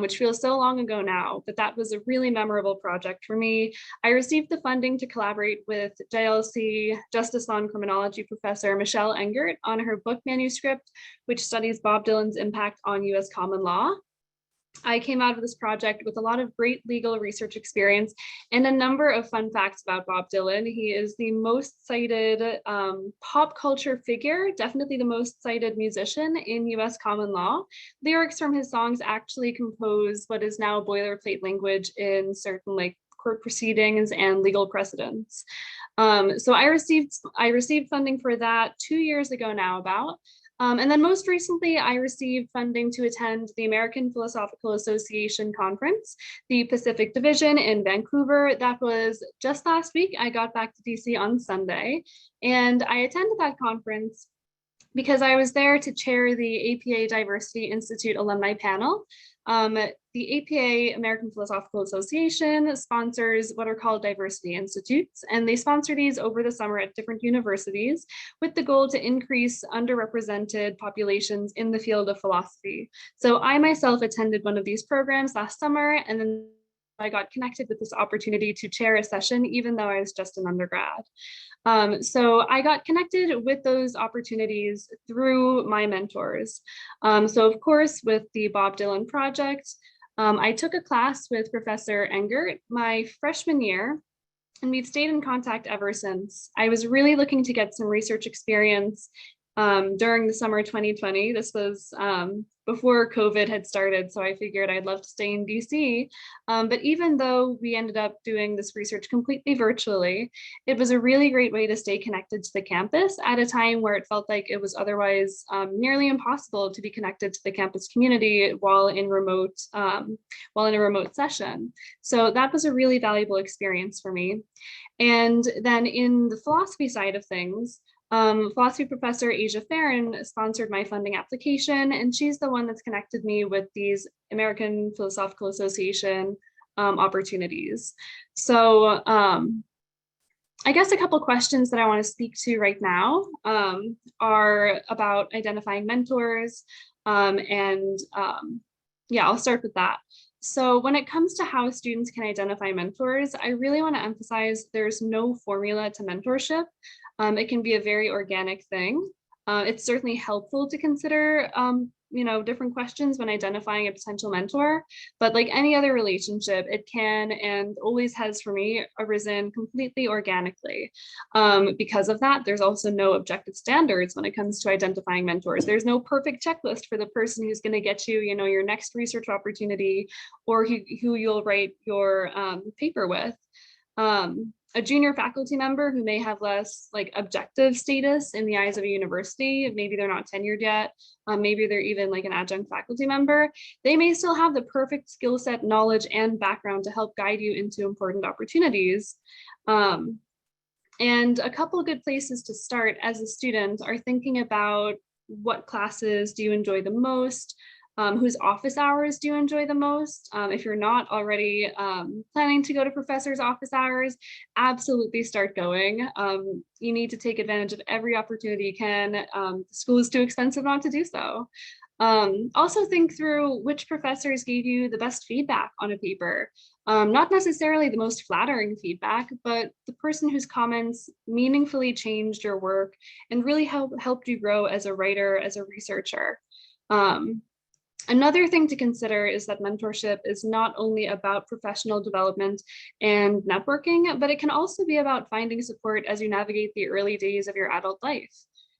which feels so long ago now, but that was a really memorable project for me. I received the funding to collaborate with JLC Justice Law and Criminology professor Michelle Engert on her book manuscript, which studies Bob Dylan's impact on US common law. I came out of this project with a lot of great legal research experience and a number of fun facts about Bob Dylan. He is the most cited pop culture figure, definitely the most cited musician in US common law. Lyrics from his songs actually compose what is now boilerplate language in certain court proceedings and legal precedents. So I received funding for that 2 years ago now about. And then most recently, I received funding to attend the American Philosophical Association conference, the Pacific Division in Vancouver. That was just last week. I got back to DC on Sunday, and I attended that conference because I was there to chair the APA Diversity Institute Alumni Panel. The APA, American Philosophical Association, sponsors what are called diversity institutes, and they sponsor these over the summer at different universities with the goal to increase underrepresented populations in the field of philosophy. So I myself attended one of these programs last summer, and then I got connected with this opportunity to chair a session, even though I was just an undergrad. So I got connected with those opportunities through my mentors. So of course, with the Bob Dylan Project, I took a class with Professor Engert my freshman year, and we've stayed in contact ever since. I was really looking to get some research experience during the summer 2020. This was before COVID had started, so I figured I'd love to stay in DC. But even though we ended up doing this research completely virtually, it was a really great way to stay connected to the campus at a time where it felt like it was otherwise nearly impossible to be connected to the campus community while in a remote session. So that was a really valuable experience for me. And then in the philosophy side of things, philosophy professor Asia Farron sponsored my funding application, and she's the one that's connected me with these American Philosophical Association opportunities. So I guess a couple questions that I want to speak to right now are about identifying mentors, yeah, I'll start with that. So when it comes to how students can identify mentors, I really want to emphasize there's no formula to mentorship. It can be a very organic thing. It's certainly helpful to consider, different questions when identifying a potential mentor, but like any other relationship, it can and always has for me arisen completely organically. Because of that, there's also no objective standards when it comes to identifying mentors. There's no perfect checklist for the person who's going to get you, your next research opportunity or who you'll write your paper with. A junior faculty member who may have less objective status in the eyes of a university, maybe they're not tenured yet, maybe they're even like an adjunct faculty member, they may still have the perfect skill set, knowledge, and background to help guide you into important opportunities. And a couple good places to start as a student are thinking about what classes do you enjoy the most, whose office hours do you enjoy the most? If you're not already planning to go to professors' office hours, absolutely start going. You need to take advantage of every opportunity you can. School is too expensive not to do so. Also think through which professors gave you the best feedback on a paper. Not necessarily the most flattering feedback, but the person whose comments meaningfully changed your work and really helped you grow as a writer, as a researcher. Another thing to consider is that mentorship is not only about professional development and networking, but it can also be about finding support as you navigate the early days of your adult life.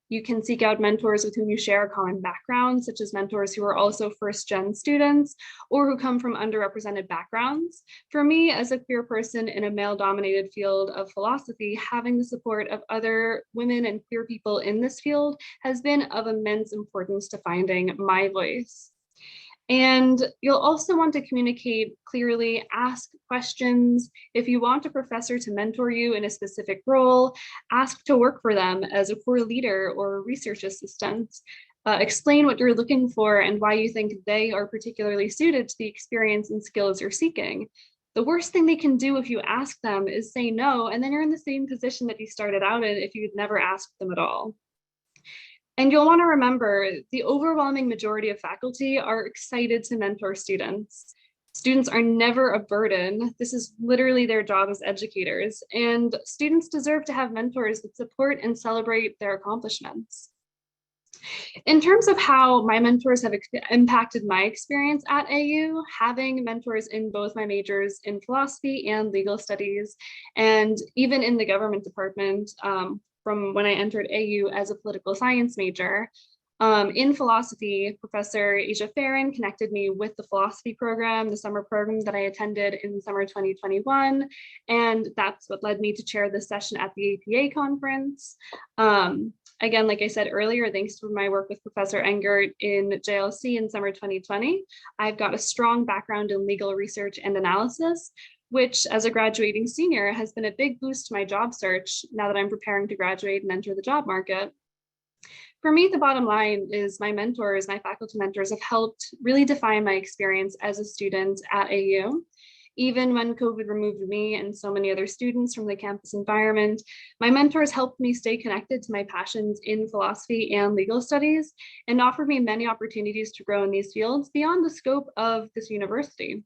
You can seek out mentors with whom you share a common background, such as mentors who are also first-gen students or who come from underrepresented backgrounds. For me, as a queer person in a male-dominated field of philosophy, having the support of other women and queer people in this field has been of immense importance to finding my voice. And you'll also want to communicate clearly, ask questions. If you want a professor to mentor you in a specific role, ask to work for them as a core leader or a research assistant. Explain what you're looking for and why you think they are particularly suited to the experience and skills you're seeking. The worst thing they can do if you ask them is say no, and then you're in the same position that you started out in if you'd never asked them at all. And you'll want to remember the overwhelming majority of faculty are excited to mentor students. Students are never a burden. This is literally their job as educators, and students deserve to have mentors that support and celebrate their accomplishments. In terms of how my mentors have impacted my experience at AU, having mentors in both my majors in philosophy and legal studies, and even in the government department, from when I entered AU as a political science major. In philosophy, Professor Asia Farron connected me with the philosophy program, the summer program that I attended in summer 2021. And that's what led me to chair this session at the APA conference. Again, like I said earlier, thanks to my work with Professor Engert in JLC in summer 2020, I've got a strong background in legal research and analysis, which as a graduating senior has been a big boost to my job search now that I'm preparing to graduate and enter the job market. For me, the bottom line is my mentors, my faculty mentors have helped really define my experience as a student at AU. Even when COVID removed me and so many other students from the campus environment, my mentors helped me stay connected to my passions in philosophy and legal studies and offered me many opportunities to grow in these fields beyond the scope of this university.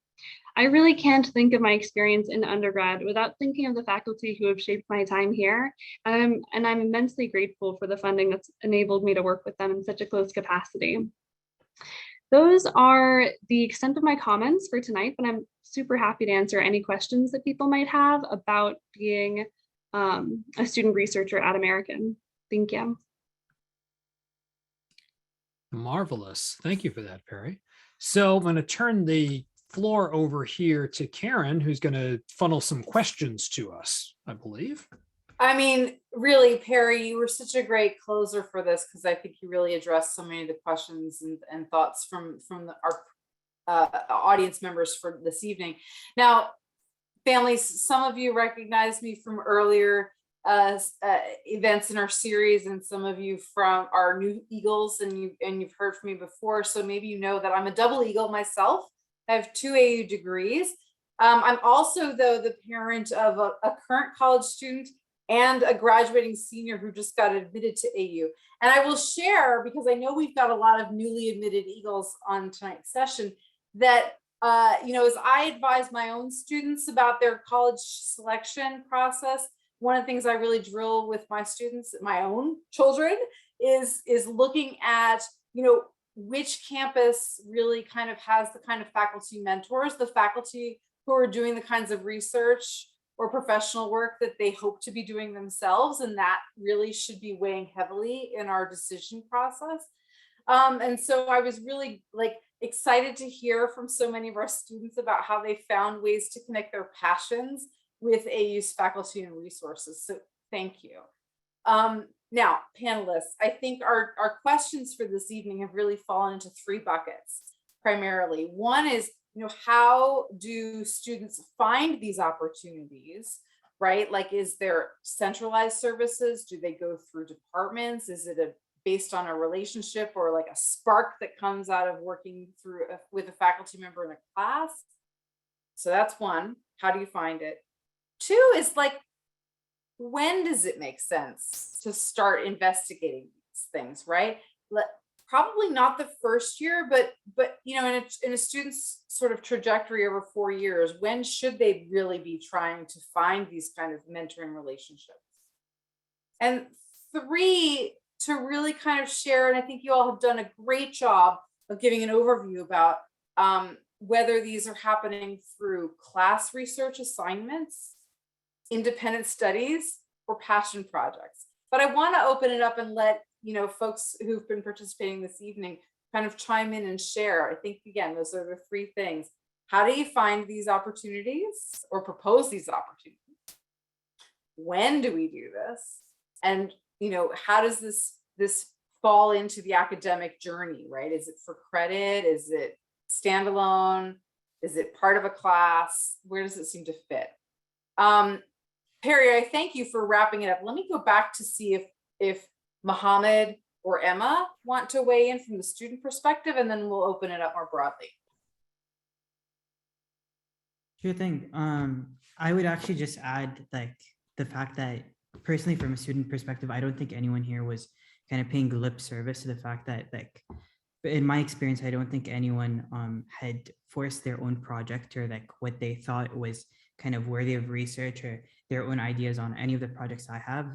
I really can't think of my experience in undergrad without thinking of the faculty who have shaped my time here. And I'm immensely grateful for the funding that's enabled me to work with them in such a close capacity. Those are the extent of my comments for tonight, but I'm super happy to answer any questions that people might have about being a student researcher at American. Thank you. Marvelous. Thank you for that, Perry. So I'm going to turn the floor over here to Karen, who's going to funnel some questions to us, I believe. I mean, really, Perry, you were such a great closer for this because I think you really addressed so many of the questions and thoughts from our audience members for this evening. Now, families, some of you recognize me from earlier events in our series, and some of you from our new Eagles, and you've heard from me before. So maybe you know that I'm a double Eagle myself. I have 2 AU degrees. I'm also, though, the parent of a current college student and a graduating senior who just got admitted to AU. And I will share, because I know we've got a lot of newly admitted Eagles on tonight's session, that as I advise my own students about their college selection process, one of the things I really drill with my students, my own children, is looking at, which campus really kind of has the kind of faculty mentors, the faculty who are doing the kinds of research or professional work that they hope to be doing themselves. And that really should be weighing heavily in our decision process. And so I was really excited to hear from so many of our students about how they found ways to connect their passions with AU's faculty and resources. So thank you. Now, panelists, I think our questions for this evening have really fallen into 3 buckets primarily. One is, how do students find these opportunities, right? Like, is there centralized services? Do they go through departments? Is it based on a relationship or like a spark that comes out of working with a faculty member in a class? So that's one. How do you find it? 2 is when does it make sense to start investigating these things, right? Probably not the first year, but in a student's sort of trajectory over 4 years, when should they really be trying to find these kind of mentoring relationships? And 3, to really kind of share, and I think you all have done a great job of giving an overview about whether these are happening through class research assignments, independent studies, or passion projects. But I want to open it up and let folks who've been participating this evening kind of chime in and share. I think, again, those are the 3 things. How do you find these opportunities or propose these opportunities? When do we do this? And how does this fall into the academic journey, right? Is it for credit? Is it standalone? Is it part of a class? Where does it seem to fit? Perry, I thank you for wrapping it up. Let me go back to see if Mohammed or Emma want to weigh in from the student perspective, and then we'll open it up more broadly. Sure thing. I would actually just add the fact that personally, from a student perspective, I don't think anyone here was kind of paying lip service to the fact that in my experience, I don't think anyone had forced their own project or what they thought was kind of worthy of research or their own ideas on any of the projects I have.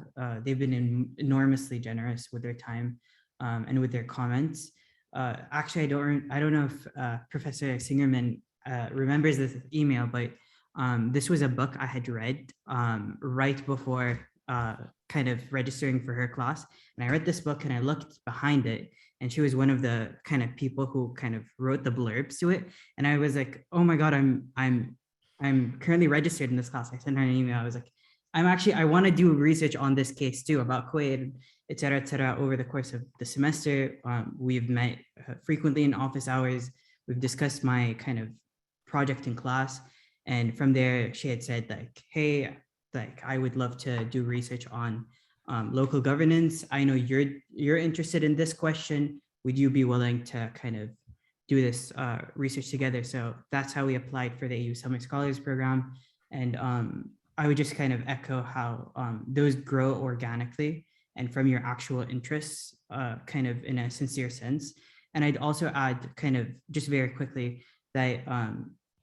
They've been enormously generous with their time and with their comments. Actually, I don't know if Professor Singerman remembers this email, but this was a book I had read right before kind of registering for her class. And I read this book and I looked behind it, and she was one of the kind of people who kind of wrote the blurbs to it. And I was like, oh my God, I'm currently registered in this class. I sent her an email. I was like, I want to do research on this case too, about Kuwait, et cetera, over the course of the semester. We've met frequently in office hours. We've discussed my kind of project in class. And from there, she had said hey, I would love to do research on local governance. I know you're interested in this question. Would you be willing to kind of do this research together? So that's how we applied for the AU Summer Scholars Program. And I would just kind of echo how those grow organically and from your actual interests, kind of in a sincere sense. And I'd also add kind of just very quickly that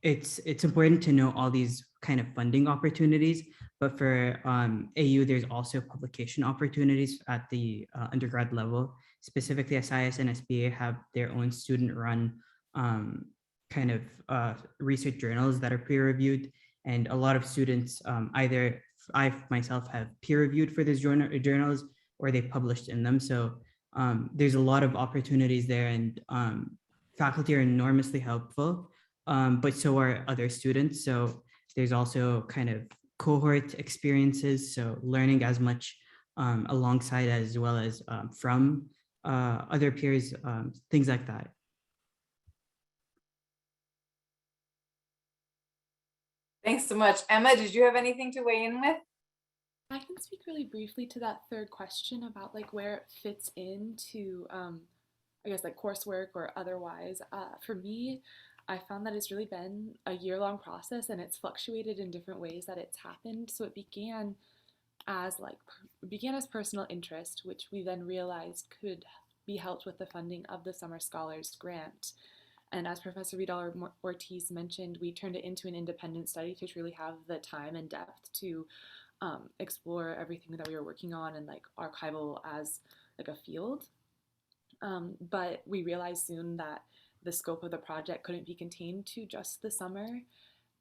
it's important to know all these kind of funding opportunities, but for AU, there's also publication opportunities at the undergrad level. Specifically, SIS and SBA have their own student-run kind of research journals that are peer-reviewed, and a lot of students, either I myself have peer-reviewed for these journals, or they published in them. So there's a lot of opportunities there, and faculty are enormously helpful, but so are other students. So there's also kind of cohort experiences, so learning as much alongside as well as from other peers, things like that. Thanks so much. Emma, did you have anything to weigh in with? I can speak really briefly to that third question about like where it fits into, I guess, like coursework or otherwise. For me, I found that it's really been a year-long process, and it's fluctuated in different ways that it's happened. So it began as personal interest, which we then realized could be helped with the funding of the Summer Scholars Grant. And as Professor Vidal-Ortiz mentioned, we turned it into an independent study to really have the time and depth to explore everything that we were working on and like archival as like a field. But we realized soon that the scope of the project couldn't be contained to just the summer.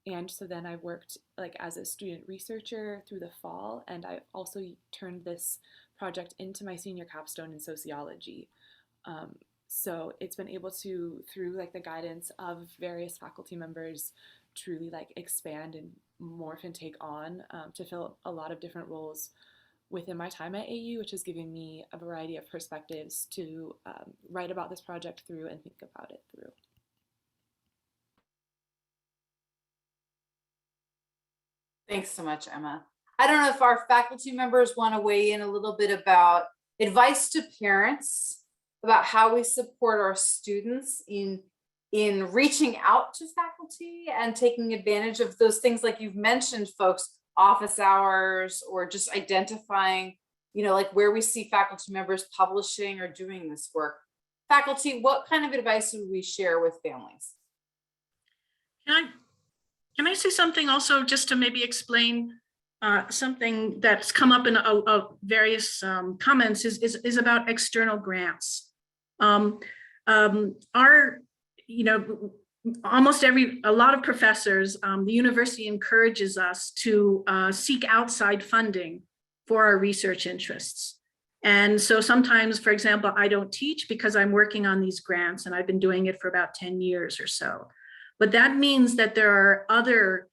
And so then I worked like as a student researcher through the fall, and I also turned this project into my senior capstone in sociology. So it's been able to, through like the guidance of various faculty members, truly like expand and morph and take on to fill a lot of different roles within my time at AU, which has given me a variety of perspectives to write about this project through and think about it through. Thanks so much, Emma. I don't know if our faculty members want to weigh in a little bit about advice to parents about how we support our students in reaching out to faculty and taking advantage of those things like you've mentioned, folks, office hours, or just identifying, you know, like where we see faculty members publishing or doing this work. Faculty, what kind of advice would we share with families? Can I say something also just to maybe explain something that's come up in various comments is about external grants. A lot of professors, the university encourages us to seek outside funding for our research interests. And so sometimes, for example, I don't teach because I'm working on these grants, and I've been doing it for about 10 years or so. But that means that there are other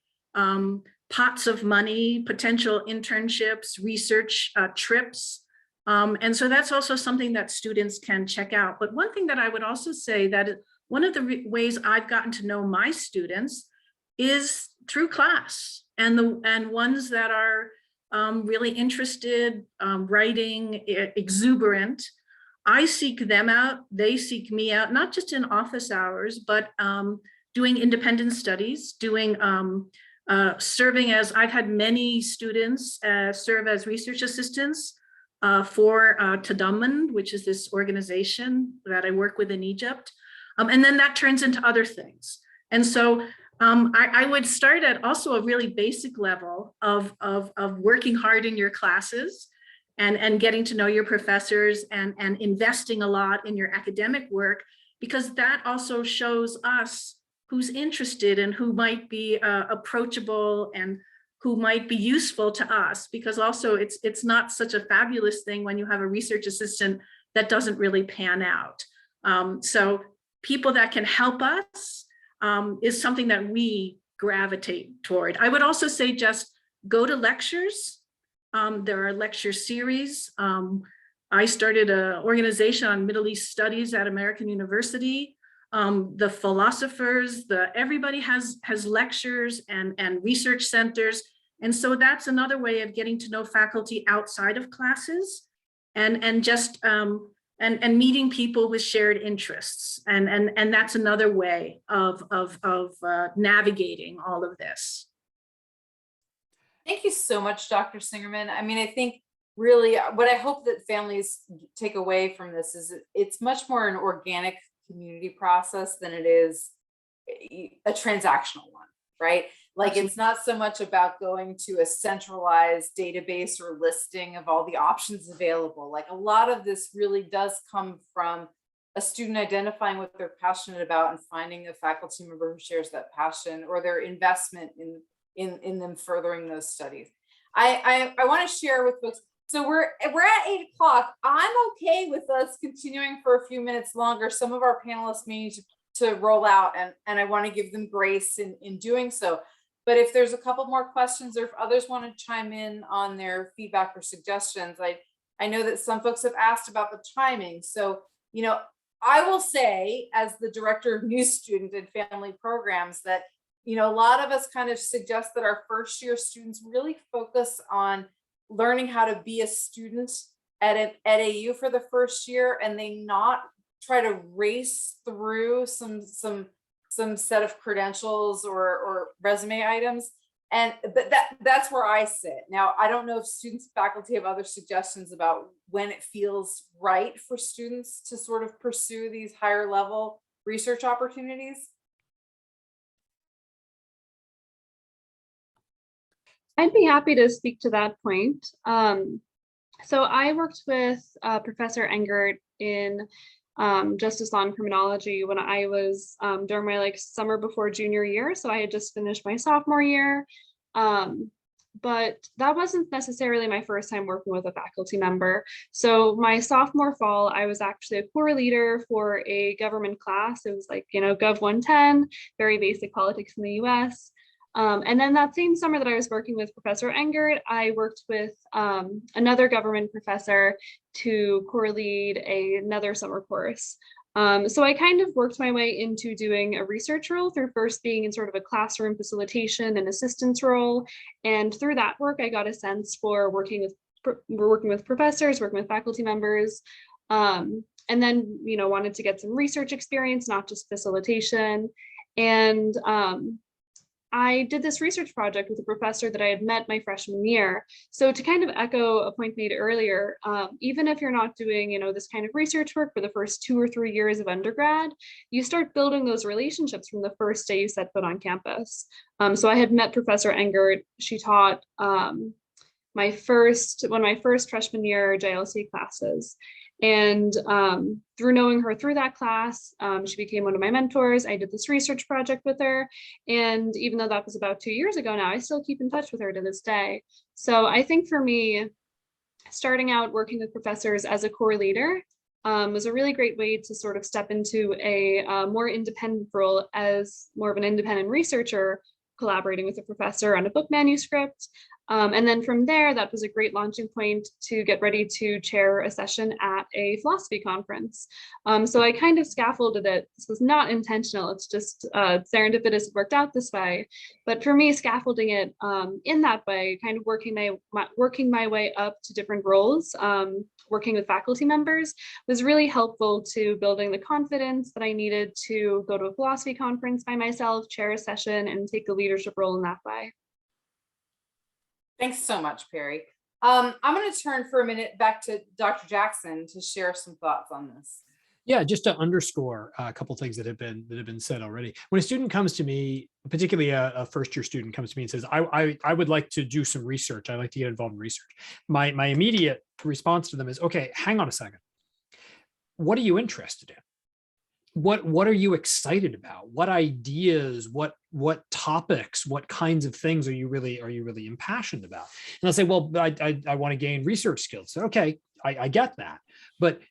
pots of money, potential internships, research trips. And so that's also something that students can check out. But one thing that I would also say that one of the ways I've gotten to know my students is through class, and ones that are really interested, writing, exuberant. I seek them out, they seek me out, not just in office hours, but doing independent studies, doing serving as, I've had many students serve as research assistants for Tadamman, which is this organization that I work with in Egypt. And then that turns into other things. And so I would start at also a really basic level of working hard in your classes and getting to know your professors and investing a lot in your academic work, because that also shows us who's interested and who might be approachable and who might be useful to us, because also it's not such a fabulous thing when you have a research assistant that doesn't really pan out. So people that can help us is something that we gravitate toward. I would also say just go to lectures. There are lecture series. I started an organization on Middle East studies at American University. The philosophers, everybody has lectures and research centers. And so that's another way of getting to know faculty outside of classes and just and meeting people with shared interests. And that's another way of navigating all of this. Thank you so much, Dr. Singerman. I mean, I think really what I hope that families take away from this is it's much more an organic community process than it is a transactional one, right? Like it's not so much about going to a centralized database or listing of all the options available. Like a lot of this really does come from a student identifying what they're passionate about and finding a faculty member who shares that passion or their investment in them furthering those studies. I want to share with folks. So we're at 8 o'clock. I'm okay with us continuing for a few minutes longer. Some of our panelists may need to roll out, and I want to give them grace in doing so. But if there's a couple more questions or if others want to chime in on their feedback or suggestions, I know that some folks have asked about the timing. So, you know, I will say as the director of new student and family programs that, you know, a lot of us kind of suggest that our first year students really focus on learning how to be a student at AU for the first year, and they not try to race through some set of credentials or resume items. But that's where I sit. Now, I don't know if students, faculty have other suggestions about when it feels right for students to sort of pursue these higher level research opportunities. I'd be happy to speak to that point. So I worked with Professor Engert in justice law and criminology when I was during my summer before junior year. So I had just finished my sophomore year. But that wasn't necessarily my first time working with a faculty member. So my sophomore fall, I was actually a core leader for a government class. It was like, you know, Gov 110, very basic politics in the US. And then that same summer that I was working with Professor Engert, I worked with another government professor to core lead another summer course. So I kind of worked my way into doing a research role through first being in sort of a classroom facilitation and assistance role. And through that work, I got a sense for working with professors, working with faculty members, and then, you know, wanted to get some research experience, not just facilitation. And I did this research project with a professor that I had met my freshman year. So to kind of echo a point made earlier, even if you're not doing, you know, this kind of research work for the first 2 or 3 years of undergrad, you start building those relationships from the first day you set foot on campus. So I had met Professor Engert. She taught one of my first freshman year JLC classes. And through knowing her through that class, she became one of my mentors. I did this research project with her. And even though that was about 2 years ago now, I still keep in touch with her to this day. So I think for me, starting out working with professors as a core leader was a really great way to sort of step into a more independent role as more of an independent researcher, collaborating with a professor on a book manuscript. And then from there, that was a great launching point to get ready to chair a session at a philosophy conference. So I kind of scaffolded it. This was not intentional. It's just serendipitous, it worked out this way. But for me, scaffolding it in that way, kind of working my way up to different roles, working with faculty members was really helpful to building the confidence that I needed to go to a philosophy conference by myself, chair a session, and take a leadership role in that way. Thanks so much, Perry. I'm going to turn for a minute back to Dr. Jackson to share some thoughts on this. Yeah, just to underscore a couple of things that have been said already. When a student comes to me, particularly a first year student comes to me and says, I would like to do some research. I'd like to get involved in research. My immediate response to them is, okay, hang on a second. What are you interested in? What are you excited about? What ideas, what topics, what kinds of things are you really impassioned about? And I'll say, well, I want to gain research skills. So, okay, I get that. But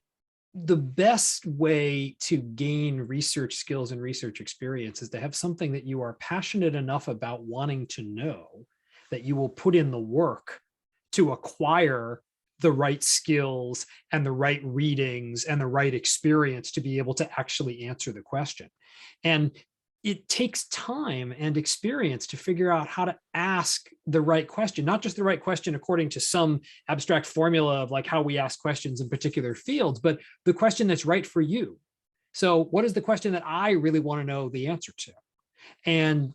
the best way to gain research skills and research experience is to have something that you are passionate enough about wanting to know that you will put in the work to acquire the right skills and the right readings and the right experience to be able to actually answer the question. And it takes time and experience to figure out how to ask the right question, not just the right question according to some abstract formula of like how we ask questions in particular fields, but the question that's right for you. So what is the question that I really want to know the answer to? And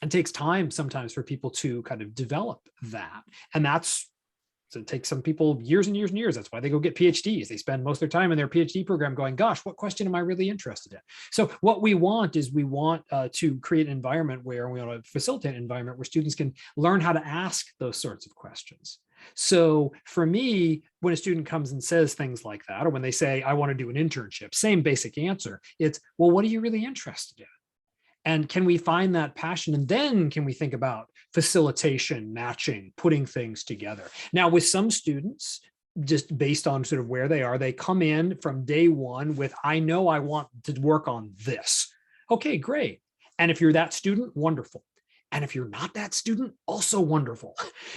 it takes time sometimes for people to kind of develop that. And so it takes some people years and years and years. That's why they go get PhDs. They spend most of their time in their PhD program going, gosh, what question am I really interested in? So what we want is we want to create an environment where we want to facilitate an environment where students can learn how to ask those sorts of questions. So for me, when a student comes and says things like that, or when they say, I want to do an internship, same basic answer. It's, well, what are you really interested in? And can we find that passion? And then can we think about facilitation, matching, putting things together? Now, with some students, just based on sort of where they are, they come in from day one with, I know I want to work on this. Okay, great. And if you're that student, wonderful. And if you're not that student, also wonderful,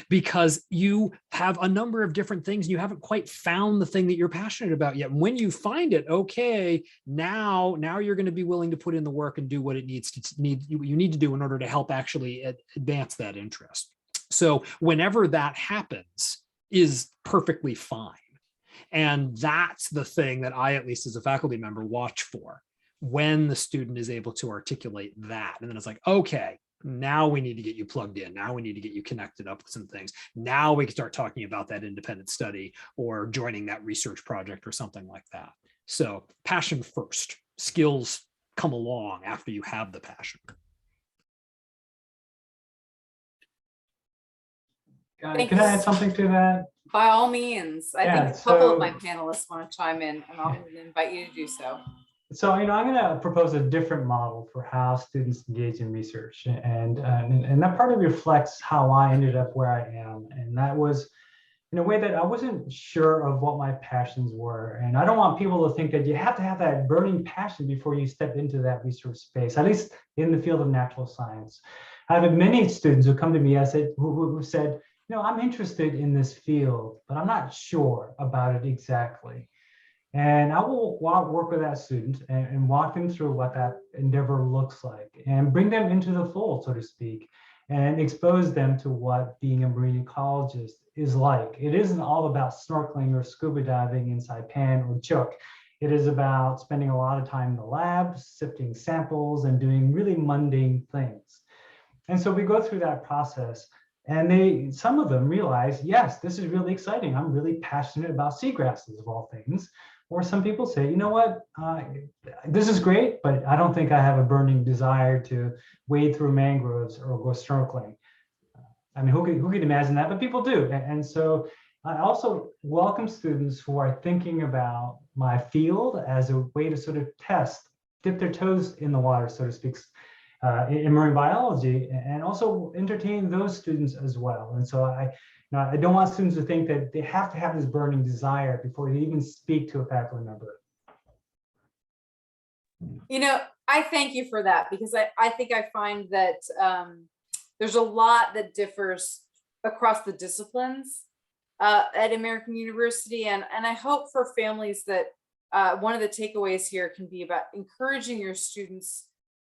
because you have a number of different things and you haven't quite found the thing that you're passionate about yet. When you find it, okay, now you're going to be willing to put in the work and do what it you need to do in order to help actually advance that interest. So whenever that happens is perfectly fine. And that's the thing that I, at least as a faculty member, watch for when the student is able to articulate that. And then it's like, okay, now we need to get you plugged in. Now we need to get you connected up with some things. Now we can start talking about that independent study or joining that research project or something like that. So passion first, skills come along after you have the passion. Can I add something to that? By all means, I think a couple of my panelists want to chime in, and I'll invite you to do so. So, I'm going to propose a different model for how students engage in research. And that part of it reflects how I ended up where I am. And that was in a way that I wasn't sure of what my passions were. And I don't want people to think that you have to have that burning passion before you step into that research space, at least in the field of natural science. I have many students who come to me who said, I'm interested in this field, but I'm not sure about it exactly. And I will work with that student and walk them through what that endeavor looks like and bring them into the fold, so to speak, and expose them to what being a marine ecologist is like. It isn't all about snorkeling or scuba diving in Saipan or Chuuk. It is about spending a lot of time in the lab, sifting samples and doing really mundane things. And so we go through that process. And some of them realize, yes, this is really exciting. I'm really passionate about seagrasses of all things. Or some people say, you know what, this is great, but I don't think I have a burning desire to wade through mangroves or go snorkeling. I mean, who could imagine that? But people do. And so I also welcome students who are thinking about my field as a way to sort of dip their toes in the water, so to speak, in marine biology, and also entertain those students as well. And so I don't want students to think that they have to have this burning desire before they even speak to a faculty member. I thank you for that, because I think I find that there's a lot that differs across the disciplines at American University. And I hope for families that one of the takeaways here can be about encouraging your students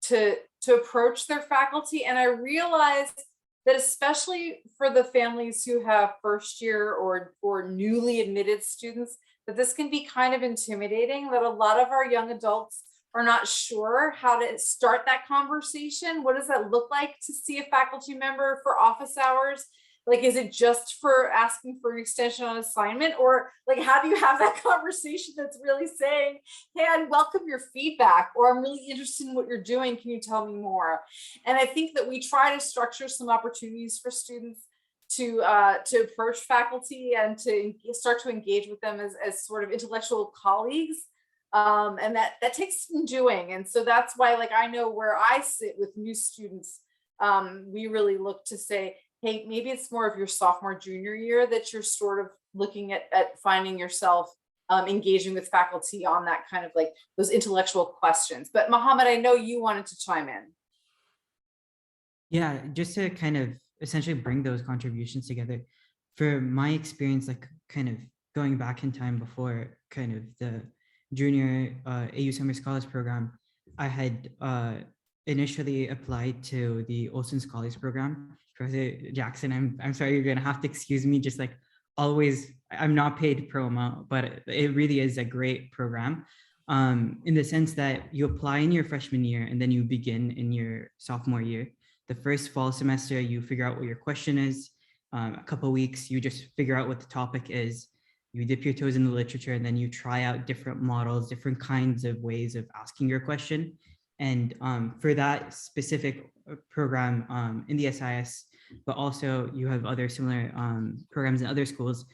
to approach their faculty. And I realized that especially for the families who have first year or newly admitted students, that this can be kind of intimidating, that a lot of our young adults are not sure how to start that conversation. What does that look like to see a faculty member for office hours? Like, is it just for asking for an extension on assignment? Or like, how do you have that conversation that's really saying, hey, I'd welcome your feedback, or I'm really interested in what you're doing. Can you tell me more? And I think that we try to structure some opportunities for students to approach faculty and to start to engage with them as sort of intellectual colleagues. And that takes some doing. And so that's why, like, I know where I sit with new students, we really look to say, hey, maybe it's more of your sophomore, junior year that you're sort of looking at finding yourself engaging with faculty on that kind of like those intellectual questions. But Mohammed, I know you wanted to chime in. Yeah, just to kind of essentially bring those contributions together. For my experience, like kind of going back in time before kind of the junior AU Summer Scholars Program, I had initially applied to the Olson Scholars Program. Professor Jackson, I'm sorry, you're gonna have to excuse me, just like always, I'm not paid promo, but it really is a great program. In the sense that you apply in your freshman year and then you begin in your sophomore year. The first fall semester, you figure out what your question is. A couple of weeks, you just figure out what the topic is. You dip your toes in the literature, and then you try out different models, different kinds of ways of asking your question. And for that specific program in the SIS, but also you have other similar programs in other schools,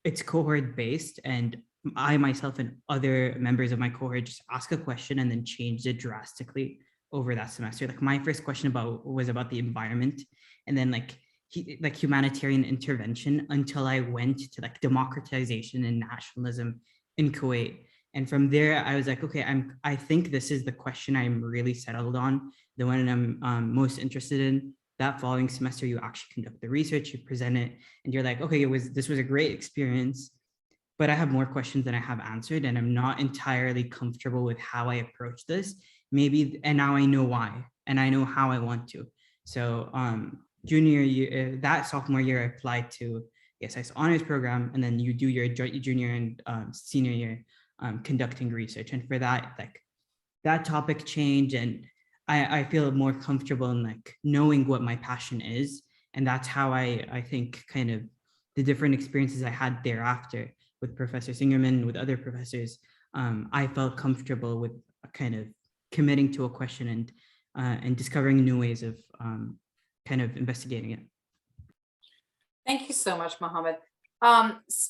it's cohort based, and I myself and other members of my cohort just ask a question and then change it drastically over that semester. Like my first question was about the environment, and then like humanitarian intervention, until I went to like democratization and nationalism in Kuwait. And from there, I was like, okay, I think this is the question I'm really settled on, the one I'm most interested in. That following semester, you actually conduct the research, you present it, and you're like, okay, this was a great experience, but I have more questions than I have answered, and I'm not entirely comfortable with how I approach this. Maybe, and now I know why, and I know how I want to. So junior year, that sophomore year, I applied to the SIS honors program, and then you do your junior and senior year conducting research. And for that, like that topic change, and I feel more comfortable in like knowing what my passion is. And that's how I think kind of the different experiences I had thereafter with Professor Singerman, with other professors, I felt comfortable with kind of committing to a question and discovering new ways of kind of investigating it. Thank you so much, Mohammed.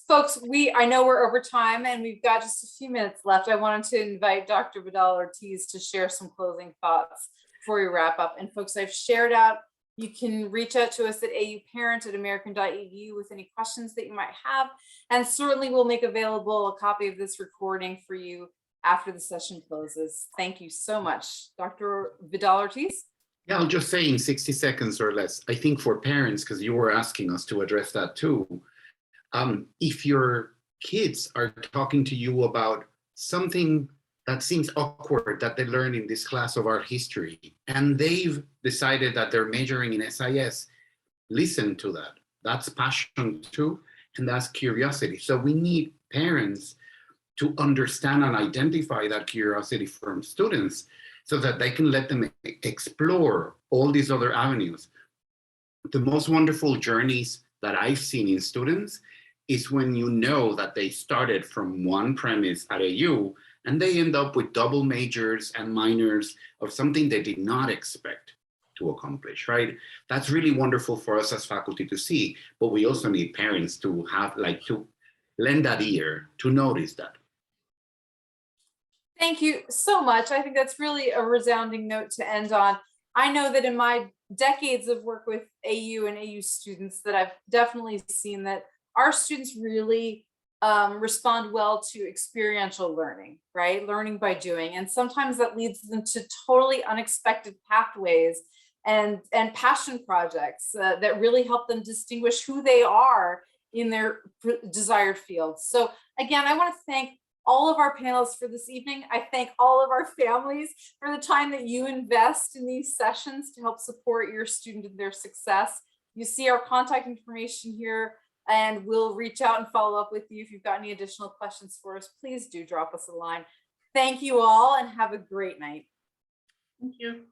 Folks, I know we're over time and we've got just a few minutes left. I wanted to invite Dr. Vidal Ortiz to share some closing thoughts before we wrap up. And folks, I've shared out, you can reach out to us at auparent@american.edu with any questions that you might have. And certainly we'll make available a copy of this recording for you after the session closes. Thank you so much. Dr. Vidal Ortiz? Yeah, I'll just say in 60 seconds or less, I think for parents, because you were asking us to address that too, if your kids are talking to you about something that seems awkward that they learned in this class of art history, and they've decided that they're majoring in SIS, listen to that. That's passion too, and that's curiosity. So we need parents to understand and identify that curiosity from students so that they can let them explore all these other avenues. The most wonderful journeys that I've seen in students is when you know that they started from one premise at AU and they end up with double majors and minors of something they did not expect to accomplish, right? That's really wonderful for us as faculty to see, but we also need parents to have, to lend that ear to notice that. Thank you so much. I think that's really a resounding note to end on. I know that in my decades of work with AU and AU students that I've definitely seen that our students really respond well to experiential learning, right? Learning by doing. And sometimes that leads them to totally unexpected pathways and passion projects that really help them distinguish who they are in their desired fields. So again, I want to thank all of our panelists for this evening. I thank all of our families for the time that you invest in these sessions to help support your student in their success. You see our contact information here, and we'll reach out and follow up with you. If you've got any additional questions for us, please do drop us a line. Thank you all and have a great night. Thank you.